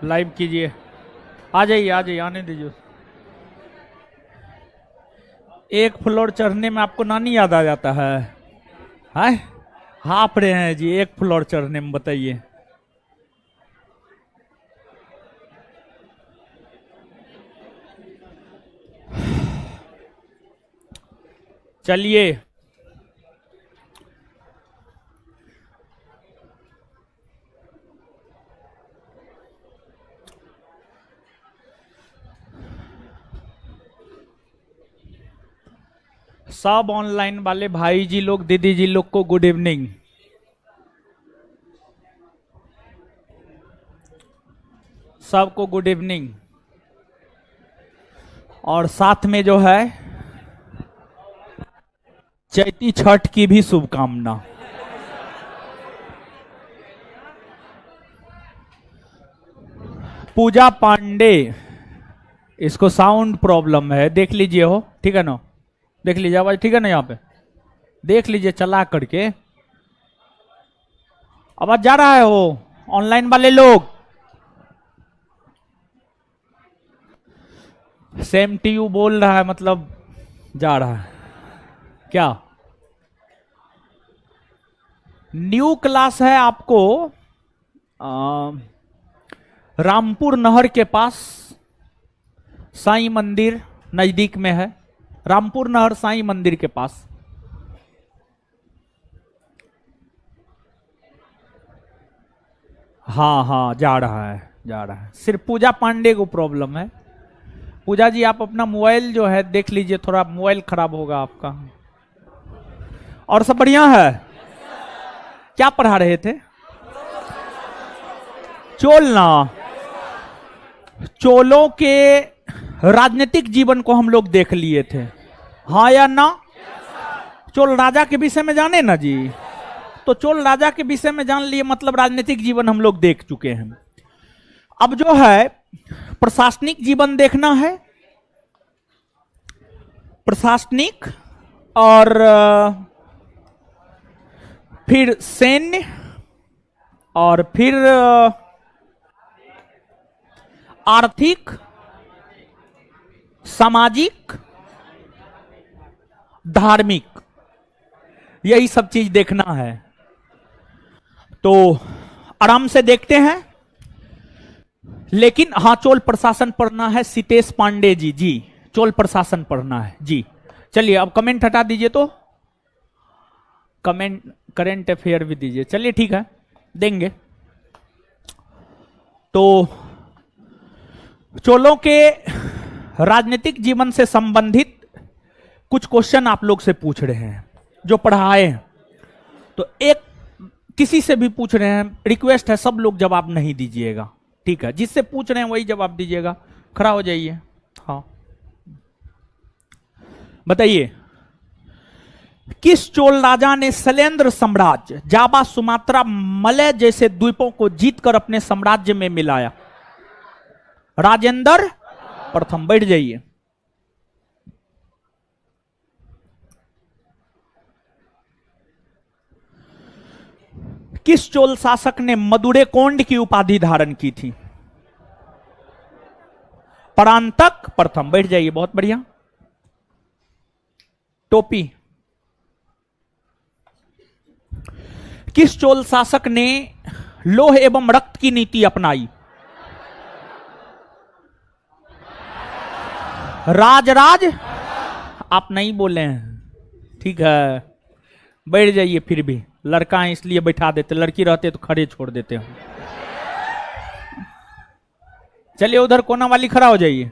Live कीजिए। आ जाइए आ जाइए, आने दीजिए। एक फ्लोर चढ़ने में आपको नानी याद आ जाता है? हाय, हाफ रहे हैं जी एक फ्लोर चढ़ने में, बताइए। चलिए, सब ऑनलाइन वाले भाई जी लोग, दीदी जी लोग को गुड इवनिंग। सबको गुड इवनिंग। और साथ में जो है चैती छठ की भी शुभकामना। पूजा पांडे, इसको साउंड प्रॉब्लम है, देख लीजिए हो, ठीक है ना? देख लीजिए आवाज ठीक है ना? यहाँ पे देख लीजिए चला करके, आवाज जा रहा है हो ऑनलाइन वाले लोग? सेम टी यू बोल रहा है, मतलब जा रहा है क्या? न्यू क्लास है आपको रामपुर नहर के पास, साईं मंदिर नजदीक में है। रामपुर नहर साईं मंदिर के पास। हाँ हाँ, जा रहा है जा रहा है। सिर्फ पूजा पांडे को प्रॉब्लम है। पूजा जी आप अपना मोबाइल जो है देख लीजिए, थोड़ा मोबाइल खराब होगा आपका। और सब बढ़िया है? क्या पढ़ा रहे थे? चोलना। चोलों के राजनीतिक जीवन को हम लोग देख लिए थे, हाँ या ना? चोल राजा के विषय में जाने ना जी? तो चोल राजा के विषय में जान लिए, मतलब राजनीतिक जीवन हम लोग देख चुके हैं। अब जो है प्रशासनिक जीवन देखना है। प्रशासनिक और फिर सैन्य और फिर आर्थिक, सामाजिक, धार्मिक, यही सब चीज देखना है। तो आराम से देखते हैं। लेकिन हाँ, चोल प्रशासन पढ़ना है सितेश पांडे जी। जी चोल प्रशासन पढ़ना है जी। चलिए अब कमेंट हटा दीजिए, तो कमेंट करेंट अफेयर भी दीजिए। चलिए ठीक है, देंगे। तो चोलों के राजनीतिक जीवन से संबंधित कुछ क्वेश्चन आप लोग से पूछ रहे हैं जो पढ़ाए हैं। तो एक किसी से भी पूछ रहे हैं, रिक्वेस्ट है सब लोग जवाब नहीं दीजिएगा, ठीक है? जिससे पूछ रहे हैं वही जवाब दीजिएगा। खड़ा हो जाइए। हाँ बताइए, किस चोल राजा ने शैलेंद्र साम्राज्य, जावा, सुमात्रा, मलय जैसे द्वीपों को जीतकर अपने साम्राज्य में मिलाया? राजेंद्र प्रथम। बैठ जाइए। किस चोल शासक ने मदुरै कोंड की उपाधि धारण की थी? परांतक प्रथम। बैठ जाइए, बहुत बढ़िया। टोपी। किस चोल शासक ने लोह एवं रक्त की नीति अपनाई? राजराज। आप नहीं बोले हैं, ठीक है? बैठ जाइए। फिर भी लड़का है इसलिए बैठा देते, लड़की रहते तो खड़े छोड़ देते हो। चलिए उधर कोना वाली खड़ा हो जाइए,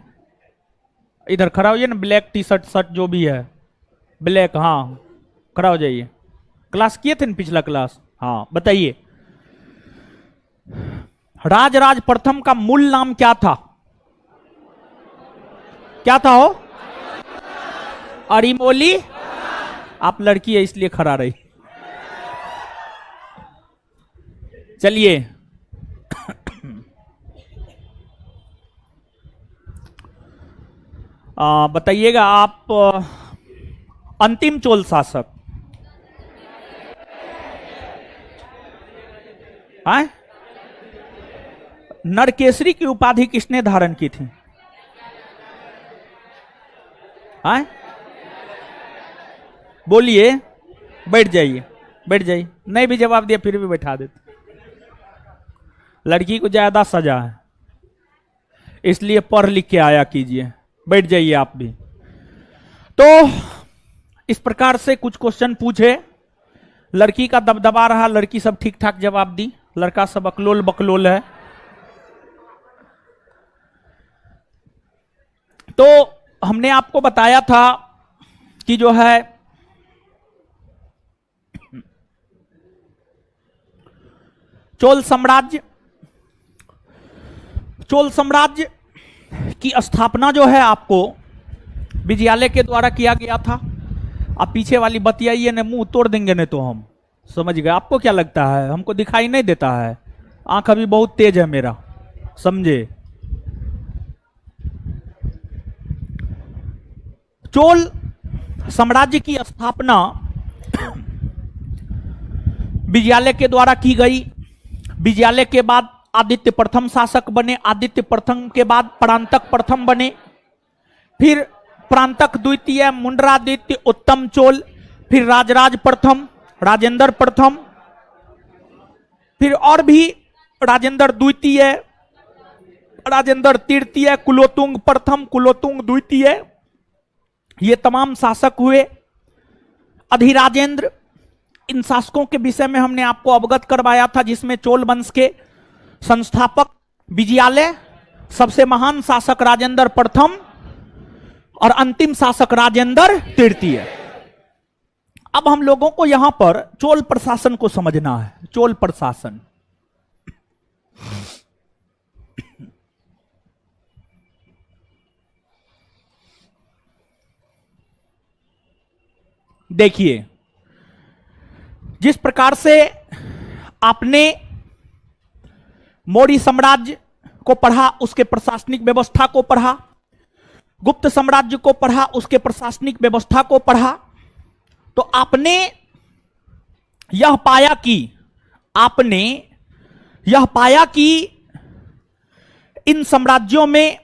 इधर खड़ा होइए ना। ब्लैक टी शर्ट शर्ट जो भी है ब्लैक, हाँ खड़ा हो जाइए। क्लास किए थे ना पिछला क्लास? हाँ बताइए, राजराज प्रथम का मूल नाम क्या था? क्या था हो? अरिमोली। आप लड़की है इसलिए खड़ा रही। चलिए बताइएगा आप, अंतिम चोल शासक नरकेसरी की उपाधि किसने धारण की थी? हाँ, बोलिए। बैठ जाइए, बैठ जाइए। नहीं भी जवाब दिया फिर भी बैठा देते। लड़की को ज्यादा सजा है, इसलिए पढ़ लिख के आया कीजिए। बैठ जाइए आप भी। तो इस प्रकार से कुछ क्वेश्चन पूछे, लड़की का दबदबा रहा, लड़की सब ठीक ठाक जवाब दी, लड़का सब अकलोल बकलोल है। तो हमने आपको बताया था कि जो है चोल साम्राज्य की स्थापना जो है आपको विजयालय के द्वारा किया गया था। आप पीछे वाली बतियाइए ने, मुंह तोड़ देंगे नहीं तो हम। समझ गए? आपको क्या लगता है हमको दिखाई नहीं देता है? आंख अभी बहुत तेज है मेरा, समझे? चोल साम्राज्य की स्थापना विजयालय के द्वारा की गई। विजयालय के बाद आदित्य प्रथम शासक बने, आदित्य प्रथम के बाद परांतक प्रथम बने, फिर प्रांतक द्वितीय, मुंडरादित्य, उत्तम चोल, फिर राजराज प्रथम, राजेंद्र प्रथम, फिर और भी राजेंद्र द्वितीय, राजेंद्र तृतीय, कुलोतुंग प्रथम, कुलोतुंग द्वितीय, ये तमाम शासक हुए। अधिराजेंद्र, इन शासकों के विषय में हमने आपको अवगत करवाया था, जिसमें चोल वंश के संस्थापक विजयालय, सबसे महान शासक राजेंद्र प्रथम और अंतिम शासक राजेंद्र तृतीय। अब हम लोगों को यहां पर चोल प्रशासन को समझना है। चोल प्रशासन, देखिए, जिस प्रकार से आपने मौर्य साम्राज्य को पढ़ा, उसके प्रशासनिक व्यवस्था को पढ़ा, गुप्त साम्राज्य को पढ़ा, उसके प्रशासनिक व्यवस्था को पढ़ा, तो आपने यह पाया कि इन साम्राज्यों में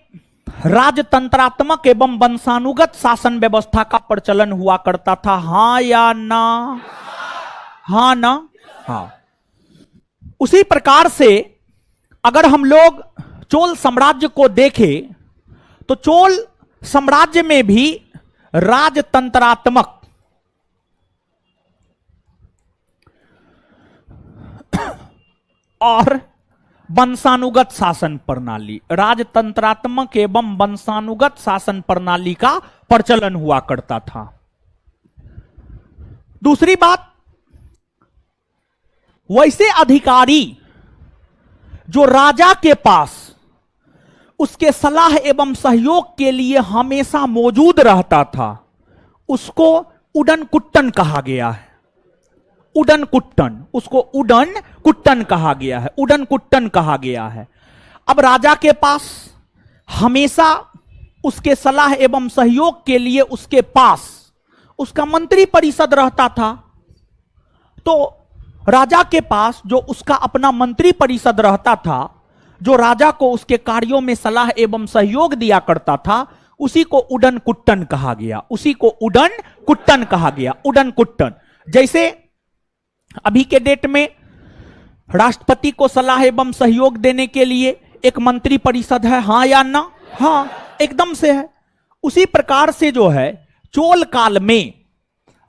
राजतंत्रात्मक एवं वंशानुगत शासन व्यवस्था का प्रचलन हुआ करता था। हां या ना? हां ना? हां। उसी प्रकार से अगर हम लोग चोल साम्राज्य को देखें तो चोल साम्राज्य में भी राजतंत्रात्मक और वंशानुगत शासन प्रणाली, राजतंत्रात्मक एवं वंशानुगत शासन प्रणाली का प्रचलन हुआ करता था। दूसरी बात, वैसे अधिकारी जो राजा के पास उसके सलाह एवं सहयोग के लिए हमेशा मौजूद रहता था, उसको उडन कुट्टन कहा गया है। उडन कुट्टन, उसको उडन कुट्टन कहा गया है, उडन कुट्टन कहा गया है। अब राजा के पास हमेशा उसके सलाह एवं सहयोग के लिए उसके पास उसका मंत्री परिषद रहता था। तो राजा के पास जो उसका अपना मंत्री परिषद रहता था, जो राजा को उसके कार्यों में सलाह एवं सहयोग दिया करता था, उसी को उडन कुट्टन कहा गया, उसी को उडन कुट्टन कहा गया। उडन कुट्टन, जैसे अभी के डेट में राष्ट्रपति को सलाह एवं सहयोग देने के लिए एक मंत्री परिषद है, हां या ना? हां, एकदम से है। उसी प्रकार से जो है चोल काल में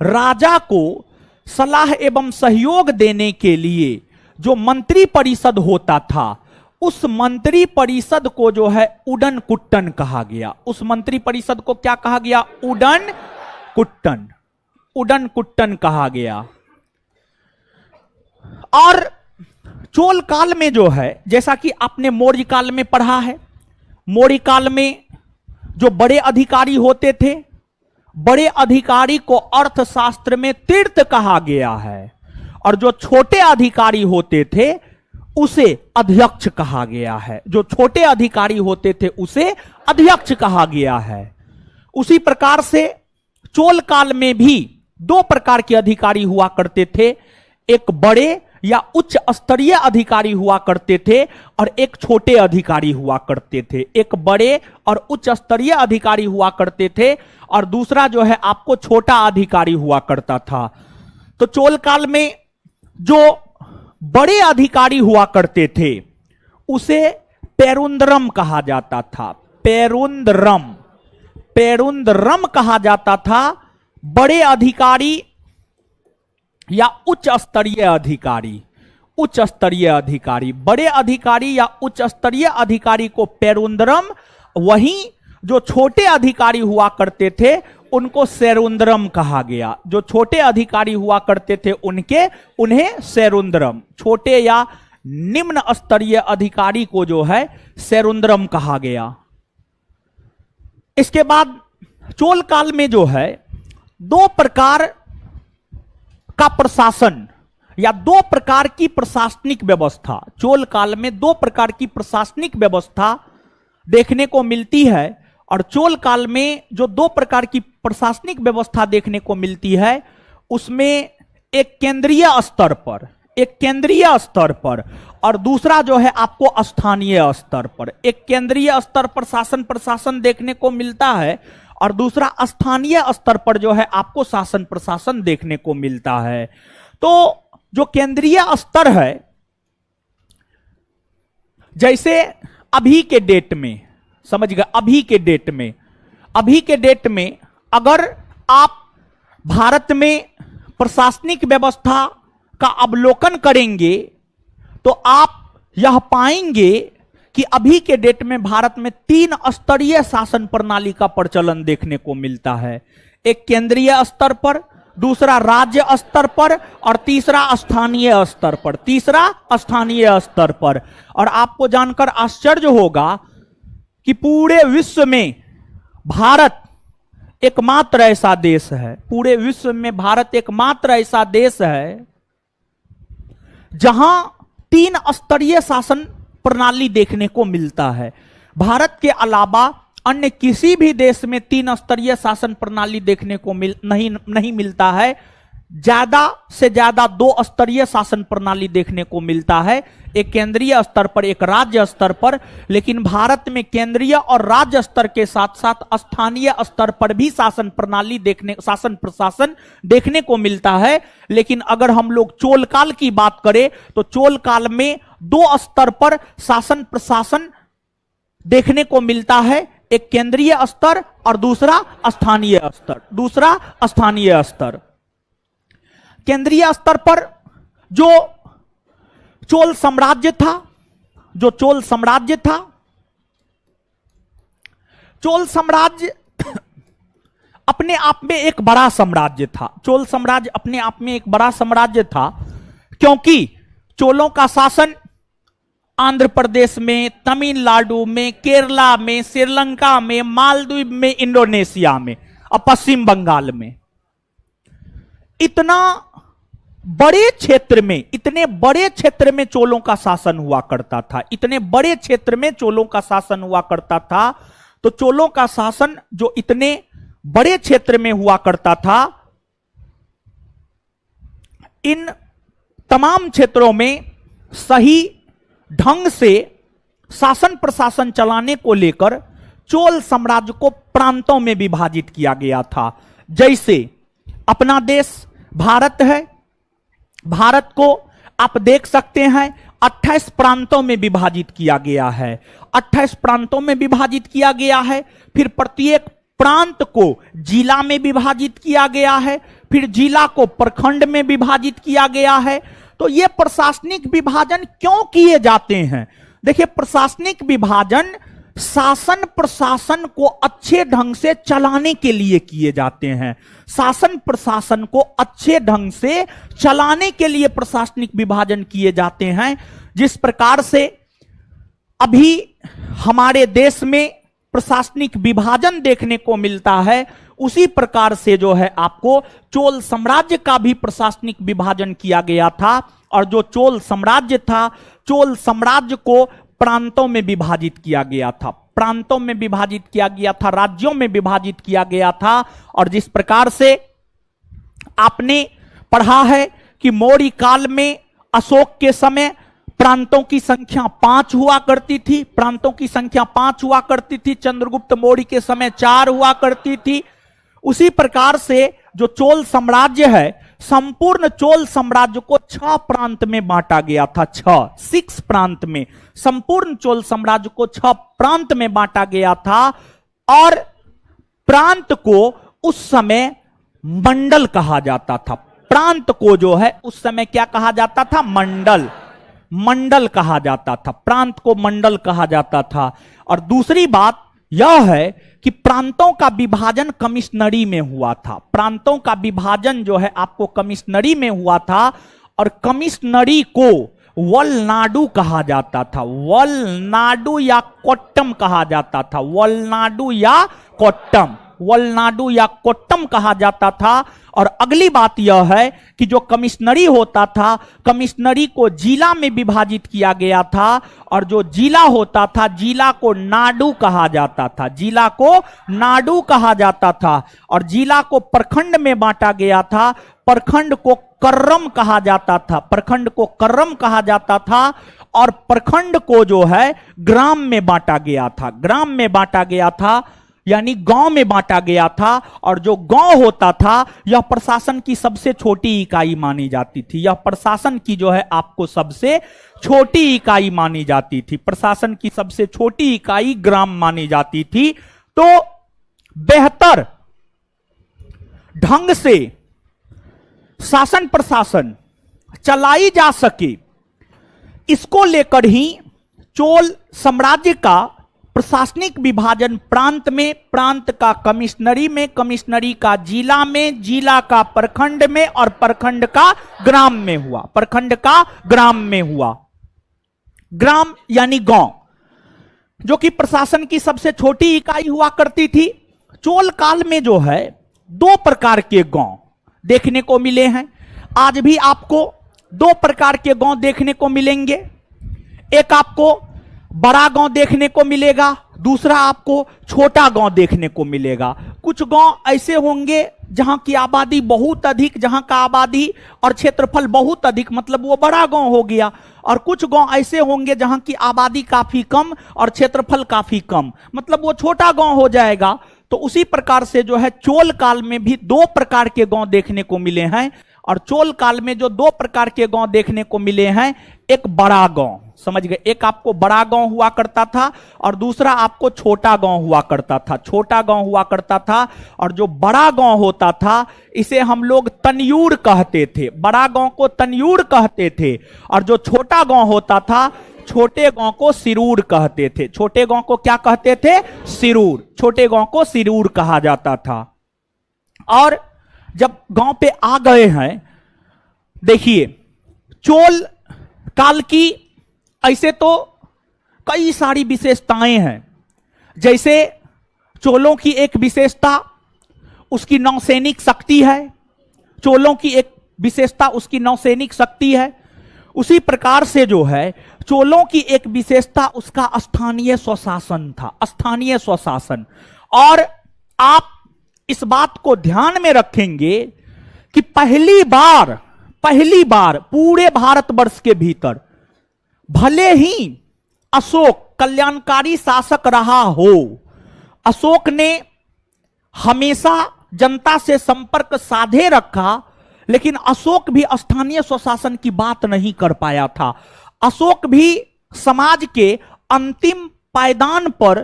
राजा को सलाह एवं सहयोग देने के लिए जो मंत्री परिषद होता था, उस मंत्री परिषद को जो है उडन कुट्टन कहा गया। उस मंत्री परिषद को क्या कहा गया? उडन कुट्टन, उडन कुट्टन कहा गया। और चोल काल में जो है, जैसा कि आपने मौर्य काल में पढ़ा है, मौर्य काल में जो बड़े अधिकारी होते थे, बड़े अधिकारी को अर्थशास्त्र में तीर्थ कहा गया है, और जो छोटे अधिकारी होते थे उसे अध्यक्ष कहा गया है। जो छोटे अधिकारी होते थे उसे अध्यक्ष कहा गया है। उसी प्रकार से चोल काल में भी दो प्रकार के अधिकारी हुआ करते थे, एक बड़े या उच्च स्तरीय अधिकारी हुआ करते थे और एक छोटे अधिकारी हुआ करते थे। एक बड़े और उच्च स्तरीय अधिकारी हुआ करते थे और दूसरा जो है आपको छोटा अधिकारी हुआ करता था। तो चोल काल में जो बड़े अधिकारी हुआ करते थे उसे पेरुंदरम कहा जाता था। पेरुंदरम, पेरुंदरम कहा जाता था। बड़े अधिकारी या उच्च स्तरीय अधिकारी, उच्च स्तरीय अधिकारी, बड़े अधिकारी या उच्च स्तरीय अधिकारी को पेरुंदरम, वहीं जो छोटे अधिकारी हुआ करते थे उनको सेरुंदरम कहा गया। जो छोटे अधिकारी हुआ करते थे उन्हें सेरुंदरम, छोटे या निम्न स्तरीय अधिकारी को जो है सेरुंदरम कहा गया। इसके बाद चोल काल में जो है दो प्रकार का प्रशासन या दो प्रकार की प्रशासनिक व्यवस्था, चोल काल में दो प्रकार की प्रशासनिक व्यवस्था देखने को मिलती है। और चोल काल में जो दो प्रकार की प्रशासनिक व्यवस्था देखने को मिलती है उसमें एक केंद्रीय स्तर पर, एक केंद्रीय स्तर पर और दूसरा जो है आपको स्थानीय स्तर पर। एक केंद्रीय स्तर पर शासन प्रशासन देखने को मिलता है और दूसरा स्थानीय स्तर पर जो है आपको शासन प्रशासन देखने को मिलता है। तो जो केंद्रीय स्तर है, जैसे अभी के डेट में, समझ गए, अभी के डेट में अगर आप भारत में प्रशासनिक व्यवस्था का अवलोकन करेंगे तो आप यह पाएंगे कि अभी के डेट में भारत में 3 स्तरीय शासन प्रणाली का प्रचलन देखने को मिलता है। एक केंद्रीय स्तर पर, दूसरा राज्य स्तर पर और तीसरा स्थानीय स्तर पर, तीसरा स्थानीय स्तर पर। और आपको जानकर आश्चर्य होगा कि पूरे विश्व में भारत एकमात्र ऐसा देश है, पूरे विश्व में भारत एकमात्र ऐसा देश है जहां 3 स्तरीय शासन प्रणाली देखने को मिलता है। भारत के अलावा अन्य किसी भी देश में 3 स्तरीय शासन प्रणाली देखने को नहीं मिलता है। ज्यादा से ज्यादा 2 स्तरीय शासन प्रणाली देखने को मिलता है, एक केंद्रीय स्तर पर, एक राज्य स्तर पर। लेकिन भारत में केंद्रीय और राज्य स्तर के साथ साथ स्थानीय स्तर पर भी शासन प्रणाली शासन प्रशासन देखने को मिलता है। लेकिन अगर हम लोग चोल काल की बात करें तो चोल काल में 2 स्तर पर शासन प्रशासन देखने को मिलता है, एक केंद्रीय स्तर और दूसरा स्थानीय स्तर। केंद्रीय स्तर पर जो चोल साम्राज्य था, चोल साम्राज्य अपने आप में एक बड़ा साम्राज्य था। चोल साम्राज्य अपने आप में एक बड़ा साम्राज्य था क्योंकि चोलों का शासन आंध्र प्रदेश में, तमिलनाडु में, केरला में, श्रीलंका में, मालदीव में, इंडोनेशिया में और पश्चिम बंगाल में, इतने बड़े क्षेत्र में चोलों का शासन हुआ करता था, इतने बड़े क्षेत्र में चोलों का शासन हुआ करता था। तो चोलों का शासन जो इतने बड़े क्षेत्र में हुआ करता था, इन तमाम क्षेत्रों में सही ढंग से शासन प्रशासन चलाने को लेकर चोल साम्राज्य को प्रांतों में विभाजित किया गया था। जैसे अपना देश भारत है, भारत को आप देख सकते हैं 28 प्रांतों में विभाजित किया गया है, 28 प्रांतों में विभाजित किया गया है। फिर प्रत्येक प्रांत को जिला में विभाजित किया गया है, फिर जिला को प्रखंड में विभाजित किया गया है। तो ये प्रशासनिक विभाजन क्यों किए जाते हैं? देखिए, प्रशासनिक विभाजन शासन प्रशासन को अच्छे ढंग से चलाने के लिए किए जाते हैं। शासन प्रशासन को अच्छे ढंग से चलाने के लिए प्रशासनिक विभाजन किए जाते हैं। जिस प्रकार से अभी हमारे देश में प्रशासनिक विभाजन देखने को मिलता है, उसी प्रकार से जो है आपको चोल साम्राज्य का भी प्रशासनिक विभाजन किया गया था। और जो चोल साम्राज्य था, चोल साम्राज्य को प्रांतों में विभाजित किया गया था, प्रांतों में विभाजित किया गया था, राज्यों में विभाजित किया गया था। और जिस प्रकार से आपने पढ़ा है कि मौर्य काल में अशोक के समय प्रांतों की संख्या 5 हुआ करती थी, प्रांतों की संख्या 5 हुआ करती थी। चंद्रगुप्त मौर्य के समय 4 हुआ करती थी। उसी प्रकार से जो चोल साम्राज्य है, संपूर्ण चोल साम्राज्य को 6 प्रांत में बांटा गया था। 6 प्रांत में संपूर्ण चोल साम्राज्य को 6 प्रांत में बांटा गया था। और प्रांत को उस समय मंडल कहा जाता था। प्रांत को जो है उस समय क्या कहा जाता था? मंडल, मंडल कहा जाता था। प्रांत को मंडल कहा जाता था। और दूसरी बात यह है कि प्रांतों का विभाजन कमिश्नरी में हुआ था। प्रांतों का विभाजन जो है आपको कमिश्नरी में हुआ था। और कमिश्नरी को वलनाडु कहा जाता था। वलनाडु या कोट्टम कहा जाता था। वलनाडु या कोट्टम, वलनाडु या कोट्टम कहा जाता था। और अगली बात यह है कि जो कमिश्नरी होता था, कमिश्नरी को जिला में विभाजित किया गया था। और जो जिला होता था, जिला को नाडु कहा जाता था। जिला को नाडु कहा जाता था। और जिला को प्रखंड में बांटा गया था। प्रखंड को कर्रम कहा जाता था। प्रखंड को कर्रम कहा जाता था। और प्रखंड को जो है ग्राम में बांटा गया था। ग्राम में बांटा गया था, यानी गांव में बांटा गया था। और जो गांव होता था, यह प्रशासन की सबसे छोटी इकाई मानी जाती थी। यह प्रशासन की जो है आपको सबसे छोटी इकाई मानी जाती थी। प्रशासन की सबसे छोटी इकाई ग्राम मानी जाती थी। तो बेहतर ढंग से शासन प्रशासन चलाई जा सके, इसको लेकर ही चोल साम्राज्य का प्रशासनिक विभाजन प्रांत में, प्रांत का कमिश्नरी में, कमिश्नरी का जिला में, जिला का प्रखंड में और प्रखंड का ग्राम में हुआ। प्रखंड का ग्राम में हुआ। ग्राम यानी गांव, जो कि प्रशासन की सबसे छोटी इकाई हुआ करती थी। चोल काल में जो है 2 प्रकार के गांव देखने को मिले हैं। आज भी आपको 2 प्रकार के गांव देखने को मिलेंगे। एक आपको बड़ा गांव देखने को मिलेगा, दूसरा आपको छोटा गांव देखने को मिलेगा। कुछ गांव ऐसे होंगे जहां की आबादी बहुत अधिक, जहां का आबादी और क्षेत्रफल बहुत अधिक, मतलब वो बड़ा गांव हो गया। और कुछ गांव ऐसे होंगे जहां की आबादी काफी कम और क्षेत्रफल काफी कम, मतलब वो छोटा गांव हो जाएगा। तो उसी प्रकार से जो है चोल काल में भी 2 प्रकार के गांव देखने को मिले हैं। और चोल काल में जो 2 प्रकार के गांव देखने को मिले हैं, एक बड़ा गांव, समझ गए, एक आपको बड़ा गांव हुआ करता था और दूसरा आपको छोटा गांव हुआ करता था। छोटा गांव हुआ करता था। और जो बड़ा गांव होता था, इसे हम लोग तनयूर कहते थे। बड़ा गांव को तनयूर कहते थे। और जो छोटा गांव होता था, छोटे गांव को सिरूर कहते थे। छोटे गांव को क्या कहते थे? सिरूर। छोटे गांव को सिरूर कहा जाता था। और जब गांव पे आ गए हैं, देखिए चोल काल की ऐसे तो कई सारी विशेषताएं हैं। जैसे चोलों की एक विशेषता उसकी नौसैनिक शक्ति है। चोलों की एक विशेषता उसकी नौसैनिक शक्ति है। उसी प्रकार से जो है चोलों की एक विशेषता उसका स्थानीय स्वशासन था। स्थानीय स्वशासन। और आप इस बात को ध्यान में रखेंगे कि पहली बार पूरे भारतवर्ष के भीतर, भले ही अशोक कल्याणकारी शासक रहा हो, अशोक ने हमेशा जनता से संपर्क साधे रखा, लेकिन अशोक भी स्थानीय स्वशासन की बात नहीं कर पाया था। अशोक भी समाज के अंतिम पायदान पर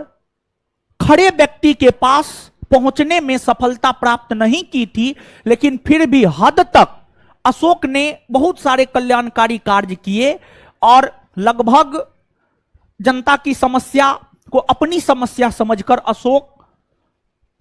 खड़े व्यक्ति के पास पहुंचने में सफलता प्राप्त नहीं की थी, लेकिन फिर भी हद तक अशोक ने बहुत सारे कल्याणकारी कार्य किए और लगभग जनता की समस्या को अपनी समस्या समझकर अशोक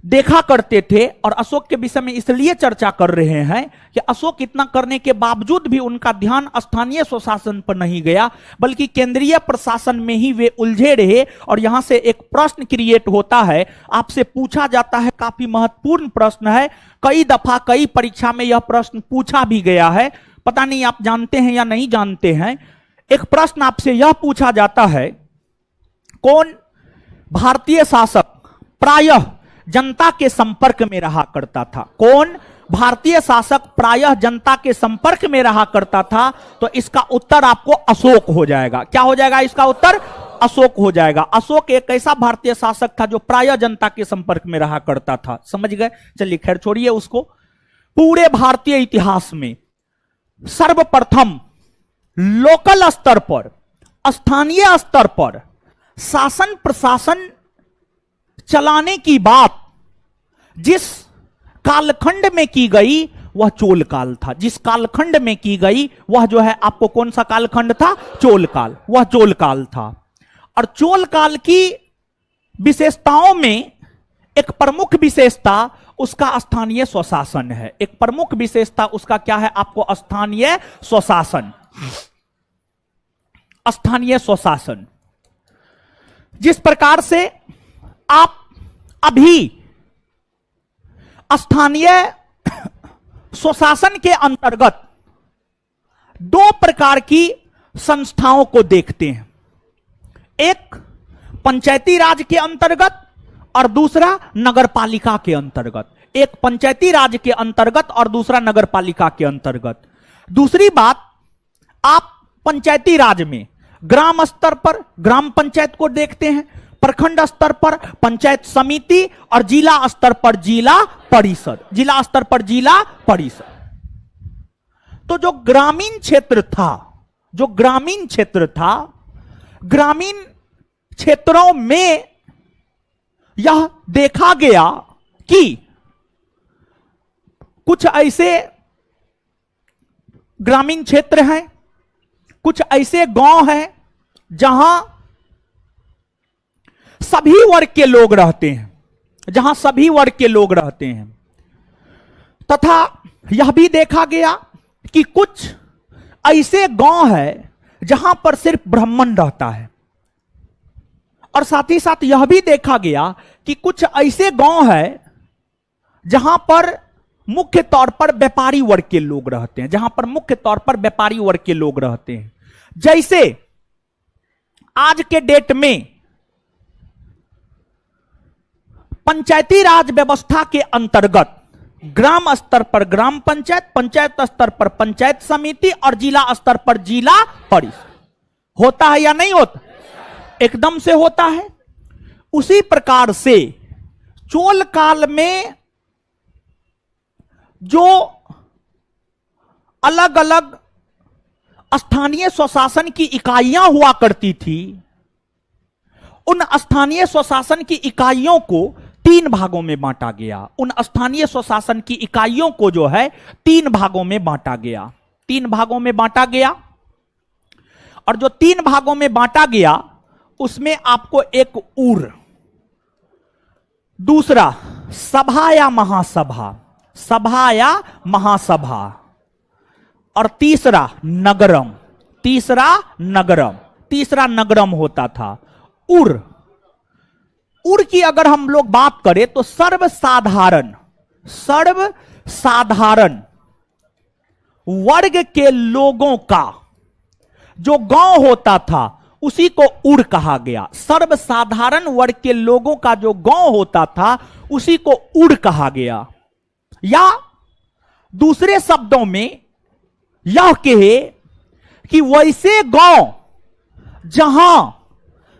देखा करते थे। और अशोक के विषय में इसलिए चर्चा कर रहे हैं कि अशोक इतना करने के बावजूद भी उनका ध्यान स्थानीय स्वशासन पर नहीं गया, बल्कि केंद्रीय प्रशासन में ही वे उलझे रहे। और यहां से एक प्रश्न क्रिएट होता है, आपसे पूछा जाता है, काफी महत्वपूर्ण प्रश्न है, कई दफा कई परीक्षा में यह प्रश्न पूछा भी गया है, पता नहीं आप जानते हैं या नहीं जानते हैं। एक प्रश्न आपसे यह पूछा जाता है, कौन भारतीय शासक प्रायः जनता के संपर्क में रहा करता था? कौन भारतीय शासक प्रायः जनता के संपर्क में रहा करता था? तो इसका उत्तर आपको अशोक हो जाएगा। क्या हो जाएगा इसका उत्तर? अशोक हो जाएगा। अशोक एक ऐसा भारतीय शासक था जो प्रायः जनता के संपर्क में रहा करता था। समझ गए? चलिए खैर छोड़िए उसको। पूरे भारतीय इतिहास में सर्वप्रथम लोकल स्तर पर, स्थानीय स्तर पर शासन प्रशासन चलाने की बात जिस कालखंड में की गई वह चोल काल था। जिस कालखंड में की गई वह जो है आपको कौन सा कालखंड था? चोल काल। वह चोल काल था। और चोल काल की विशेषताओं में एक प्रमुख विशेषता उसका स्थानीय स्वशासन है। एक प्रमुख विशेषता उसका क्या है? आपको स्थानीय स्वशासन। स्थानीय स्वशासन जिस प्रकार से आप अभी स्थानीय स्वशासन के अंतर्गत दो प्रकार की संस्थाओं को देखते हैं, एक पंचायती राज के अंतर्गत और दूसरा नगरपालिका के अंतर्गत। एक पंचायती राज के अंतर्गत और दूसरा नगरपालिका के अंतर्गत। दूसरी बात, आप पंचायती राज में ग्राम स्तर पर ग्राम पंचायत को देखते हैं, प्रखंड स्तर पर पंचायत समिति और जिला स्तर पर जिला परिषद। जिला स्तर पर जिला परिषद। तो जो ग्रामीण क्षेत्र था, जो ग्रामीण क्षेत्र था, ग्रामीण क्षेत्रों में यह देखा गया कि कुछ ऐसे ग्रामीण क्षेत्र हैं, कुछ ऐसे गांव हैं जहां सभी वर्ग के लोग रहते हैं, जहां सभी वर्ग के लोग रहते हैं। तथा यह भी देखा गया कि कुछ ऐसे गांव है जहां पर सिर्फ ब्राह्मण रहता है। और साथ ही साथ यह भी देखा गया कि कुछ ऐसे गांव है जहां पर मुख्य तौर पर व्यापारी वर्ग के लोग रहते हैं, जहां पर मुख्य तौर पर व्यापारी वर्ग के लोग रहते हैं। जैसे आज के डेट में पंचायती राज व्यवस्था के अंतर्गत ग्राम स्तर पर ग्राम पंचायत, पंचायत स्तर पर पंचायत समिति और जिला स्तर पर जिला परिषद होता है या नहीं होता? एकदम से होता है। उसी प्रकार से चोल काल में जो अलग अलग स्थानीय स्वशासन की इकाइयां हुआ करती थी, उन स्थानीय स्वशासन की इकाइयों को तीन भागों में बांटा गया। उन स्थानीय स्वशासन की इकाइयों को जो है तीन भागों में बांटा गया। तीन भागों में बांटा गया। और जो तीन भागों में बांटा गया उसमें आपको एक उर, दूसरा सभा या महासभा, सभा या महासभा, और तीसरा नगरम, तीसरा नगरम, तीसरा नगरम होता था। उर, उर की अगर हम लोग बात करें तो सर्वसाधारण, सर्वसाधारण वर्ग के लोगों का जो गांव होता था उसी को उर कहा गया। सर्वसाधारण वर्ग के लोगों का जो गांव होता था उसी को उर कहा गया। या दूसरे शब्दों में यह कहे कि वैसे गांव जहां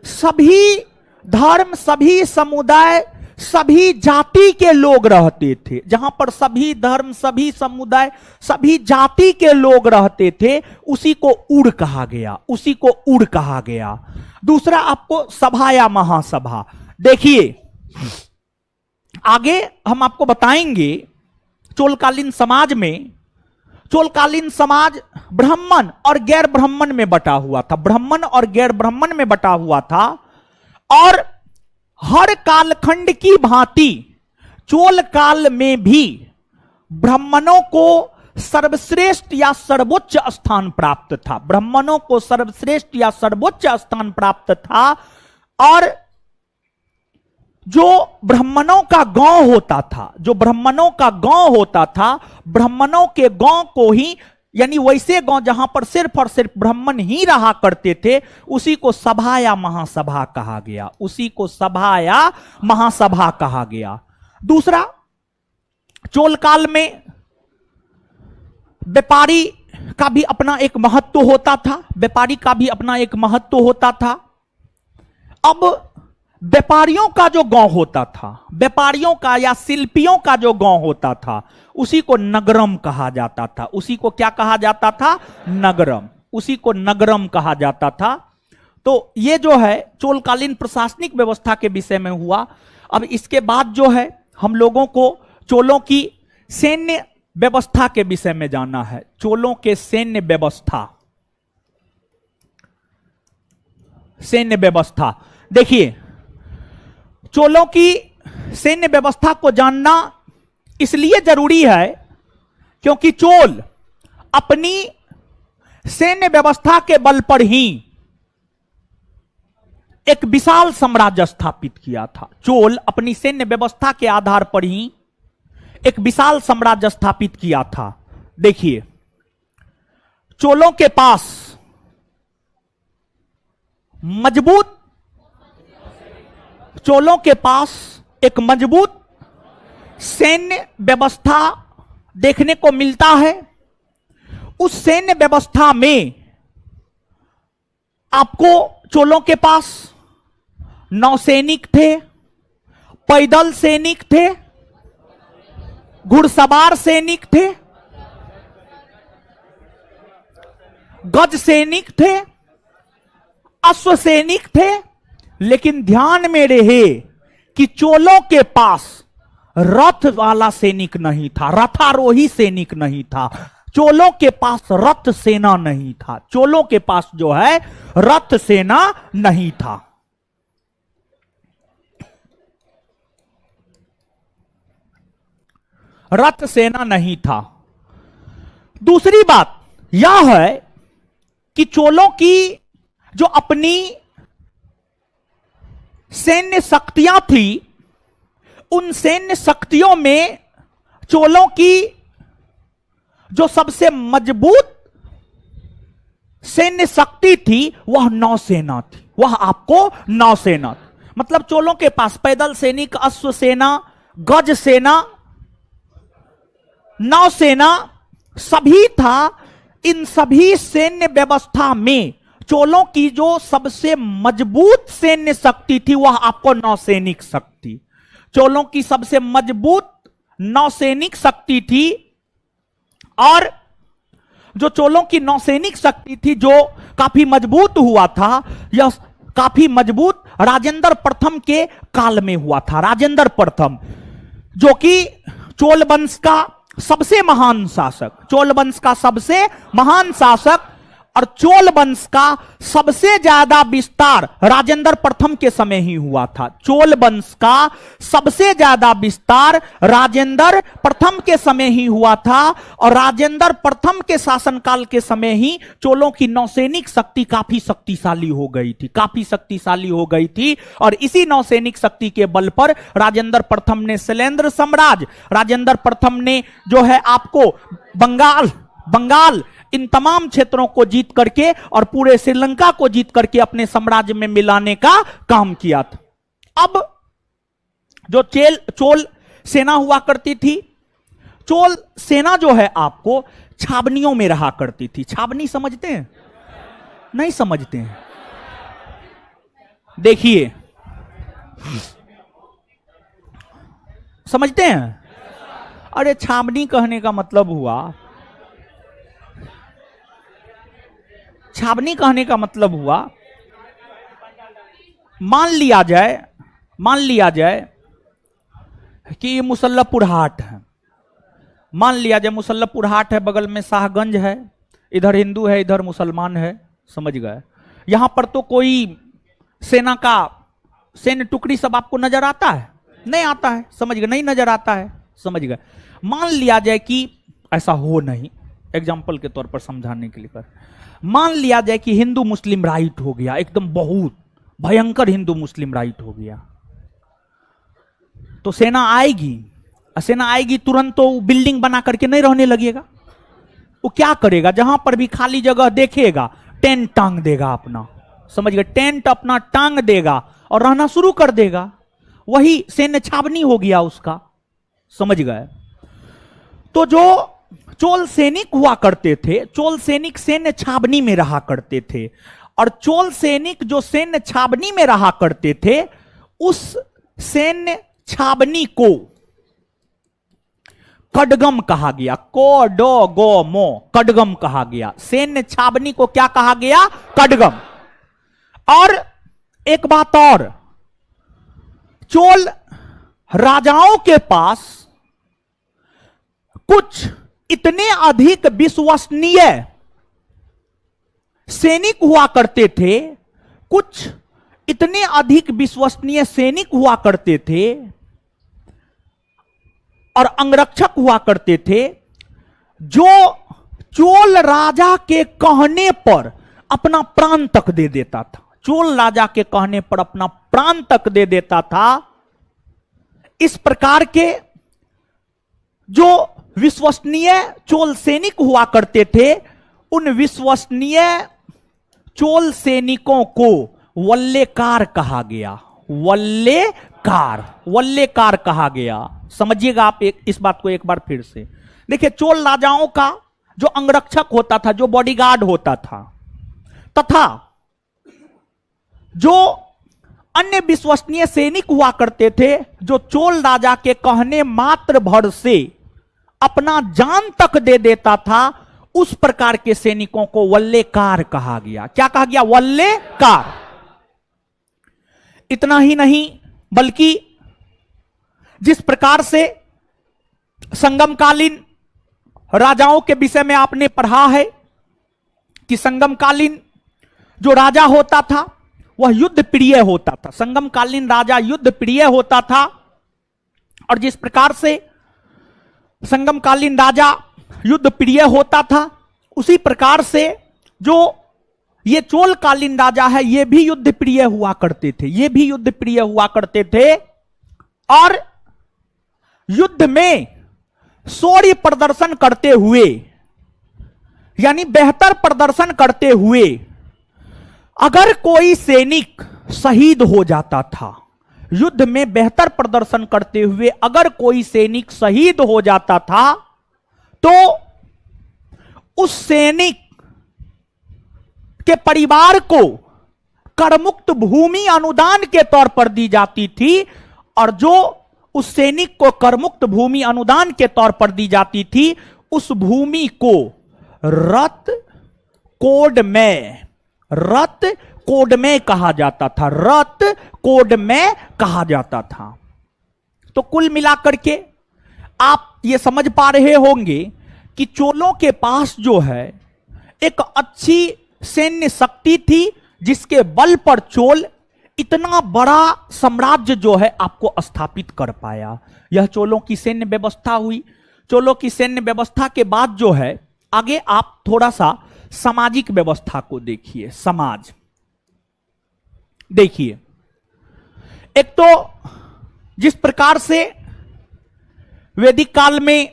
सभी धर्म, सभी समुदाय, सभी जाति के लोग रहते थे, जहां पर सभी धर्म, सभी समुदाय, सभी जाति के लोग रहते थे, उसी को उड़ कहा गया, उसी को उड़ कहा गया। दूसरा आपको सभा या महासभा। देखिए आगे हम आपको बताएंगे चोलकालीन समाज में, चोलकालीन समाज ब्राह्मण और गैर ब्राह्मण में बटा हुआ था, ब्राह्मण और गैर ब्राह्मण में बटा हुआ था। और हर कालखंड की भांति चोल काल में भी ब्राह्मणों को सर्वश्रेष्ठ या सर्वोच्च स्थान प्राप्त था, ब्राह्मणों को सर्वश्रेष्ठ या सर्वोच्च स्थान प्राप्त था। और जो ब्राह्मणों का गांव होता था, जो ब्राह्मणों का गांव होता था, ब्राह्मणों के गांव को ही, यानी वैसे गांव जहां पर सिर्फ और सिर्फ ब्राह्मण ही रहा करते थे, उसी को सभा या महासभा कहा गया, उसी को सभा या महासभा कहा गया। दूसरा, चोल काल में व्यापारी का भी अपना एक महत्व होता था, व्यापारी का भी अपना एक महत्व होता था। अब व्यापारियों का जो गांव होता था, व्यापारियों का या शिल्पियों का जो गांव होता था, उसी को नगरम कहा जाता था। उसी को क्या कहा जाता था? नगरम। उसी को नगरम कहा जाता था। तो ये जो है चोलकालीन प्रशासनिक व्यवस्था के विषय में हुआ। अब इसके बाद जो है हम लोगों को चोलों की सैन्य व्यवस्था के विषय में जानना है। चोलों के सैन्य व्यवस्था, सैन्य व्यवस्था देखिए, चोलों की सैन्य व्यवस्था को जानना इसलिए जरूरी है क्योंकि चोल अपनी सैन्य व्यवस्था के बल पर ही एक विशाल साम्राज्य स्थापित किया था। चोल अपनी सैन्य व्यवस्था के आधार पर ही एक विशाल साम्राज्य स्थापित किया था। देखिए, चोलों के पास मजबूत, चोलों के पास एक मजबूत सैन्य व्यवस्था देखने को मिलता है। उस सैन्य व्यवस्था में आपको चोलों के पास नौसैनिक थे, पैदल सैनिक थे, घुड़सवार सैनिक थे, गज सैनिक थे, अश्व सैनिक थे। लेकिन ध्यान में रहे कि चोलों के पास रथ वाला सैनिक नहीं था, रथारोही सैनिक नहीं था। चोलों के पास रथ सेना नहीं था। चोलों के पास जो है रथ सेना नहीं था। रथ सेना नहीं था। दूसरी बात यह है कि चोलों की जो अपनी सैन्य शक्तियां थी, उन सैन्य शक्तियों में चोलों की जो सबसे मजबूत सैन्य शक्ति थी वह नौसेना थी। वह आपको नौसेना थी। मतलब चोलों के पास पैदल सैनिक, अश्व सेना, गज सेना, नौसेना सभी था। इन सभी सैन्य व्यवस्था में चोलों की जो सबसे मजबूत सैन्य शक्ति थी वह आपको नौसैनिक शक्ति, चोलों की सबसे मजबूत नौसैनिक शक्ति थी। और जो चोलों की नौसैनिक शक्ति थी जो काफी मजबूत हुआ था, यह काफी मजबूत राजेंद्र प्रथम के काल में हुआ था। राजेंद्र प्रथम जो कि चोल वंश का सबसे महान शासक, चोल वंश का सबसे महान शासक और चोल वंश का सबसे ज्यादा विस्तार राजेंद्र प्रथम के समय ही हुआ था। चोल वंश का सबसे ज्यादा विस्तार राजेंद्र प्रथम के समय ही हुआ था। और राजेंद्र प्रथम के शासनकाल के समय ही चोलों की नौसैनिक शक्ति काफी शक्तिशाली हो गई थी, काफी शक्तिशाली हो गई थी। और इसी नौसैनिक शक्ति के बल पर राजेंद्र प्रथम ने शैलेंद्र साम्राज्य, राजेंद्र प्रथम ने जो है आपको बंगाल इन तमाम क्षेत्रों को जीत करके और पूरे श्रीलंका को जीत करके अपने साम्राज्य में मिलाने का काम किया था। अब जो चोल सेना हुआ करती थी, चोल सेना जो है आपको छावनियों में रहा करती थी। छावनी समझते हैं? नहीं समझते हैं? देखिए, समझते हैं? अरे छावनी कहने का मतलब हुआ, छावनी कहने का मतलब हुआ, मान लिया जाए कि ये मुसल्लपुर हाट है। मान लिया जाए मुसल्लपुर हाट है, बगल में शाहगंज है, इधर हिंदू है, इधर मुसलमान है, समझ गए? यहां पर तो कोई सैन्य टुकड़ी सब आपको नजर आता है? नहीं आता है, समझ गए? नहीं नजर आता है, समझ गए? मान लिया जाए कि ऐसा हो नहीं, एग्जाम्पल के तौर पर समझाने के लिए कर, मान लिया जाए कि हिंदू मुस्लिम राइट हो गया, एकदम बहुत भयंकर हिंदू मुस्लिम राइट हो गया, तो सेना आएगी तुरंत तो बिल्डिंग बना करके नहीं रहने लगेगा। वो क्या करेगा? जहां पर भी खाली जगह देखेगा टेंट टांग देगा अपना, समझ गए? टेंट अपना टांग देगा और रहना शुरू कर देगा। वही सैन्य छावनी हो गया उसका, समझ गए? तो जो चोल सैनिक हुआ करते थे, चोल सैनिक सैन्य छावनी में रहा करते थे, और चोल सैनिक जो सैन्य छावनी में रहा करते थे, उस सैन्य छावनी को कड़गम कहा गया। को डो गो मो, कड़गम कहा गया। सैन्य छावनी को क्या कहा गया? कड़गम। और एक बात और, चोल राजाओं के पास कुछ इतने अधिक विश्वसनीय सैनिक हुआ करते थे, कुछ इतने अधिक विश्वसनीय सैनिक हुआ करते थे और अंगरक्षक हुआ करते थे, जो चोल राजा के कहने पर अपना प्राण तक दे देता था। चोल राजा के कहने पर अपना प्राण तक दे देता था। इस प्रकार के जो विश्वसनीय चोल सैनिक हुआ करते थे, उन विश्वसनीय चोल सैनिकों को वल्लेकार कहा गया। वल्लेकार, वल्लेकार कहा गया। समझिएगा आप इस बात को एक बार फिर से। देखिए, चोल राजाओं का जो अंगरक्षक होता था, जो बॉडीगार्ड होता था, तथा जो अन्य विश्वसनीय सैनिक हुआ करते थे, जो चोल राजा के कहने मात्र भर से अपना जान तक दे देता था, उस प्रकार के सैनिकों को वल्लेकार कहा गया। क्या कहा गया? वल्लेकार। इतना ही नहीं, बल्कि जिस प्रकार से संगमकालीन राजाओं के विषय में आपने पढ़ा है कि संगमकालीन जो राजा होता था वह युद्ध प्रिय होता था। संगमकालीन राजा युद्ध प्रिय होता था, और जिस प्रकार से संगमकालीन राजा युद्ध प्रिय होता था, उसी प्रकार से जो ये चोलकालीन राजा है, ये भी युद्ध प्रिय हुआ करते थे। ये भी युद्ध प्रिय हुआ करते थे, और युद्ध में शौर्य प्रदर्शन करते हुए, यानी बेहतर प्रदर्शन करते हुए, अगर कोई सैनिक शहीद हो जाता था, युद्ध में बेहतर प्रदर्शन करते हुए अगर कोई सैनिक शहीद हो जाता था, तो उस सैनिक के परिवार को करमुक्त भूमि अनुदान के तौर पर दी जाती थी, और जो उस सैनिक को करमुक्त भूमि अनुदान के तौर पर दी जाती थी, उस भूमि को रत कोड में कहा जाता था। रत कोड में कहा जाता था। तो कुल मिलाकर के आप ये समझ पा रहे होंगे कि चोलों के पास जो है एक अच्छी सैन्य शक्ति थी, जिसके बल पर चोल इतना बड़ा साम्राज्य जो है आपको स्थापित कर पाया। यह चोलों की सैन्य व्यवस्था हुई। चोलों की सैन्य व्यवस्था के बाद जो है, आगे आप थोड़ा सा सामाजिक व्यवस्था को देखिए। समाज देखिए, एक तो जिस प्रकार से वैदिक काल में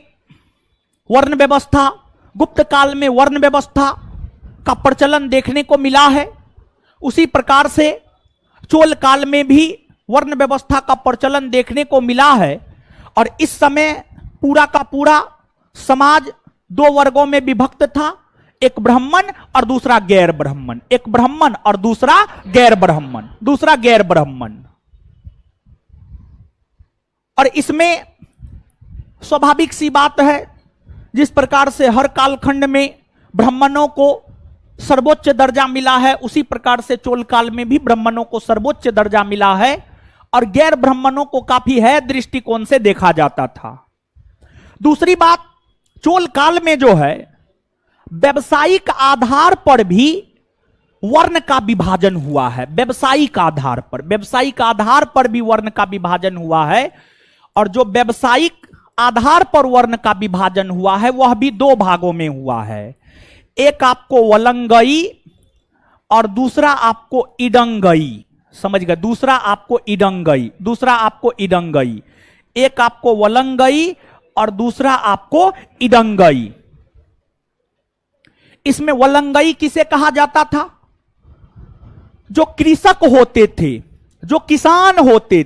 वर्ण व्यवस्था, गुप्त काल में वर्ण व्यवस्था का प्रचलन देखने को मिला है, उसी प्रकार से चोल काल में भी वर्ण व्यवस्था का प्रचलन देखने को मिला है। और इस समय पूरा का पूरा समाज दो वर्गों में विभक्त था, एक ब्राह्मण और दूसरा गैर ब्राह्मण। एक ब्राह्मण और दूसरा गैर ब्राह्मण। और इसमें स्वाभाविक सी बात है, जिस प्रकार से हर कालखंड में ब्राह्मणों को सर्वोच्च दर्जा मिला है, उसी प्रकार से चोल काल में भी ब्राह्मणों को सर्वोच्च दर्जा मिला है, और गैर ब्राह्मणों को काफी है दृष्टिकोण से देखा जाता था। दूसरी बात, चोल काल में जो है व्यवसायिक आधार पर भी वर्ण का विभाजन हुआ है। व्यवसायिक आधार पर भी वर्ण का विभाजन हुआ है, और जो व्यवसायिक आधार पर वर्ण का विभाजन हुआ है वह भी दो भागों में हुआ है। एक आपको वलंगई और दूसरा आपको इडंगई। समझ गए? दूसरा आपको इडंगई। एक आपको वलंगई और दूसरा आपको इडंगई। इसमें वलंगई किसे कहा जाता था? जो कृषक होते थे, जो किसान होते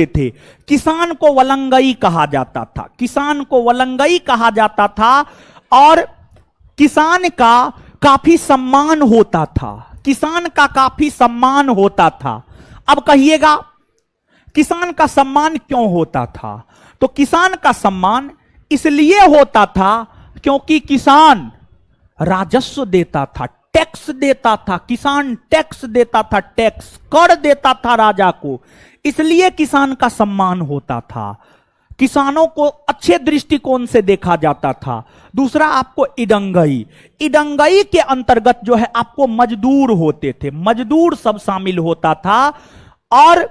थे, किसान को वलंगई कहा जाता था, किसान को वलंगई कहा जाता था, और किसान का काफी सम्मान होता था, किसान का काफी सम्मान होता था। अब कहिएगा किसान का सम्मान क्यों होता था? तो किसान का सम्मान इसलिए होता था क्योंकि किसान राजस्व देता था, टैक्स देता था, किसान टैक्स देता था, टैक्स कर देता था राजा को, इसलिए किसान का सम्मान होता था। किसानों को अच्छे दृष्टिकोण से देखा जाता था। दूसरा आपको इडंगई, इडंगई के अंतर्गत जो है आपको मजदूर होते थे, मजदूर सब शामिल होता था। और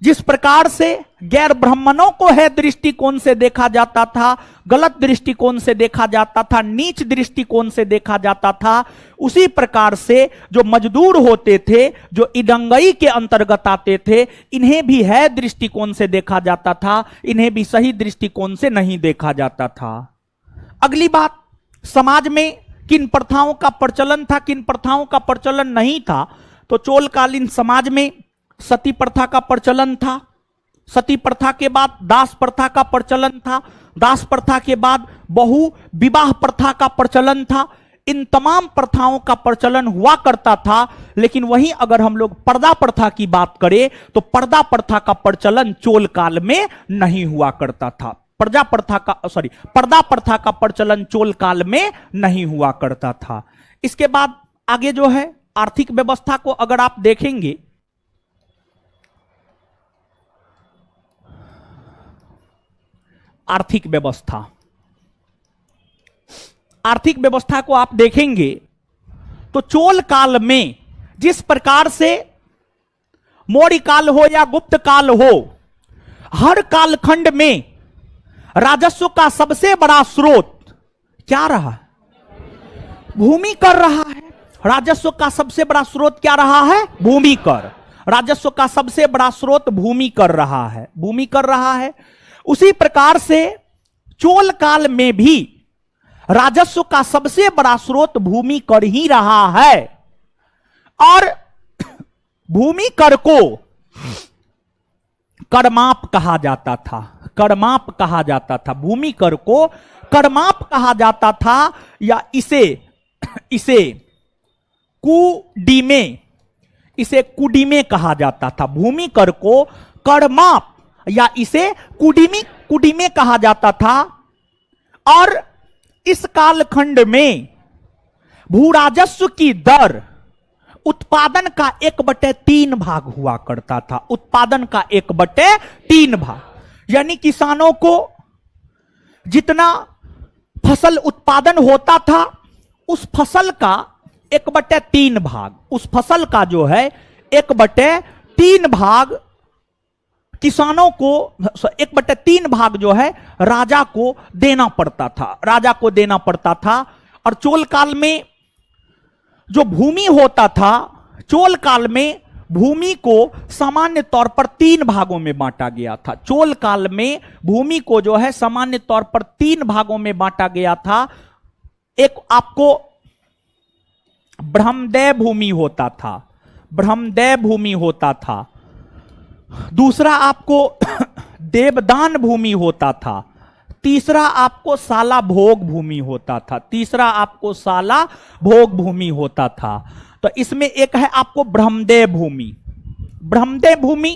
जिस प्रकार से गैर ब्राह्मणों को है दृष्टिकोण से देखा जाता था, गलत दृष्टिकोण से देखा जाता था, नीच दृष्टिकोण से देखा जाता था, उसी प्रकार से जो मजदूर होते थे, जो इडंगई के अंतर्गत आते थे, इन्हें भी है दृष्टिकोण से देखा जाता था, इन्हें भी सही दृष्टिकोण से नहीं देखा जाता था। अगली बात, समाज में किन प्रथाओं का प्रचलन था, किन प्रथाओं का प्रचलन नहीं था? तो चोलकालीन समाज में सती प्रथा का प्रचलन था, सती प्रथा के बाद दास प्रथा का प्रचलन था, दास प्रथा के बाद बहु विवाह प्रथा का प्रचलन था। इन तमाम प्रथाओं का प्रचलन हुआ करता था। लेकिन वहीं अगर हम लोग पर्दा प्रथा की बात करें तो पर्दा प्रथा का प्रचलन चोल काल में नहीं हुआ करता था। पर्दा प्रथा का प्रचलन चोल काल में नहीं हुआ करता था। इसके बाद आगे जो है आर्थिक व्यवस्था को अगर आप देखेंगे, आर्थिक व्यवस्था को आप देखेंगे तो चोल काल में जिस प्रकार से मौर्य काल हो या गुप्त काल हो, हर कालखंड में राजस्व का सबसे बड़ा स्रोत क्या रहा? भूमि कर रहा है। राजस्व का सबसे बड़ा स्रोत क्या रहा है? भूमि कर। राजस्व का सबसे बड़ा स्रोत भूमि कर रहा है, भूमि कर रहा है। उसी प्रकार से चोल काल में भी राजस्व का सबसे बड़ा स्रोत भूमि कर ही रहा है। और भूमि कर को करमाप कहा जाता था, करमाप कहा जाता था। भूमि कर को करमाप कहा जाता था, या इसे कुडीमे कहा जाता था। भूमि कर को करमाप या इसे कुडीमे कहा जाता था। और इस कालखंड में भूराजस्व की दर उत्पादन का 1/3 भाग हुआ करता था। उत्पादन का 1/3 भाग, यानी किसानों को जितना फसल उत्पादन होता था उस फसल का 1/3 भाग, उस फसल का जो है 1/3 भाग किसानों को, 1/3 भाग जो है राजा को देना पड़ता था, राजा को देना पड़ता था। और चोल काल में जो भूमि होता था, चोल काल में भूमि को सामान्य तौर पर 3 भागों में बांटा गया था। चोल काल में भूमि को जो है सामान्य तौर पर 3 भागों में बांटा गया था। एक आपको ब्रह्मदेय भूमि होता था, ब्रह्मदेय भूमि होता था। दूसरा आपको देवदान भूमि होता था। तीसरा आपको साला भोग भूमि होता था, तीसरा आपको साला भोग भूमि होता था। तो इसमें एक है आपको ब्रह्मदेय भूमि। ब्रह्मदेय भूमि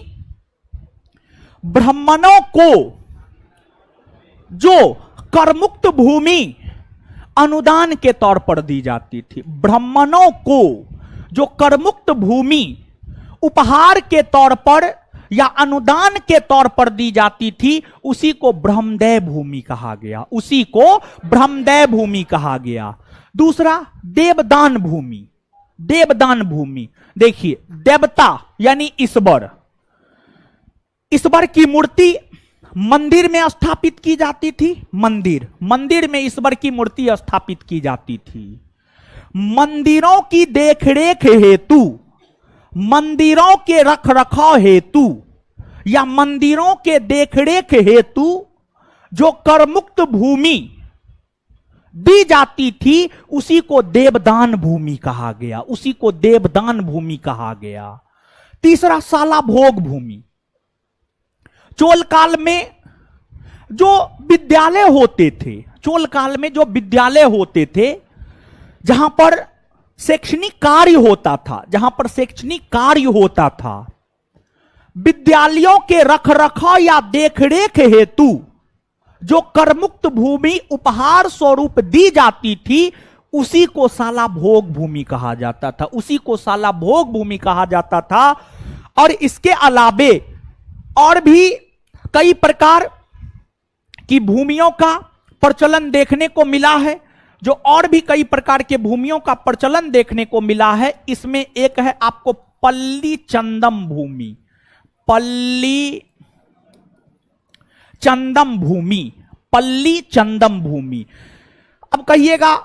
ब्राह्मणों को जो करमुक्त भूमि अनुदान के तौर पर दी जाती थी, ब्राह्मणों को जो करमुक्त भूमि उपहार के तौर पर या अनुदान के तौर पर दी जाती थी, उसी को ब्रह्मदेय भूमि कहा गया, उसी को ब्रह्मदेय भूमि कहा गया। दूसरा देवदान भूमि, देवदान भूमि देखिए, देवता यानी ईश्वर, ईश्वर की मूर्ति मंदिर में स्थापित की जाती थी। मंदिर में ईश्वर की मूर्ति स्थापित की जाती थी। मंदिरों की देखरेख हेतु, मंदिरों के रखरखाव हेतु या मंदिरों के देखरेख हेतु जो करमुक्त भूमि दी जाती थी, उसी को देवदान भूमि कहा गया, उसी को देवदान भूमि कहा गया। तीसरा साला भोग भूमि। चोल काल में जो विद्यालय होते थे, चोल काल में जो विद्यालय होते थे, जहां पर शैक्षणिक कार्य होता था, जहां पर शैक्षणिक कार्य होता था, विद्यालयों के रखरखाव या देखरेख हेतु जो करमुक्त भूमि उपहार स्वरूप दी जाती थी, उसी को साला भोग भूमि कहा जाता था, उसी को साला भोग भूमि कहा जाता था। और इसके अलावे और भी कई प्रकार की भूमियों का प्रचलन देखने को मिला है, जो और भी कई प्रकार के भूमियों का प्रचलन देखने को मिला है। इसमें एक है आपको पल्ली चंदम भूमि, पल्ली चंदम भूमि, पल्ली चंदम भूमि। अब कहिएगा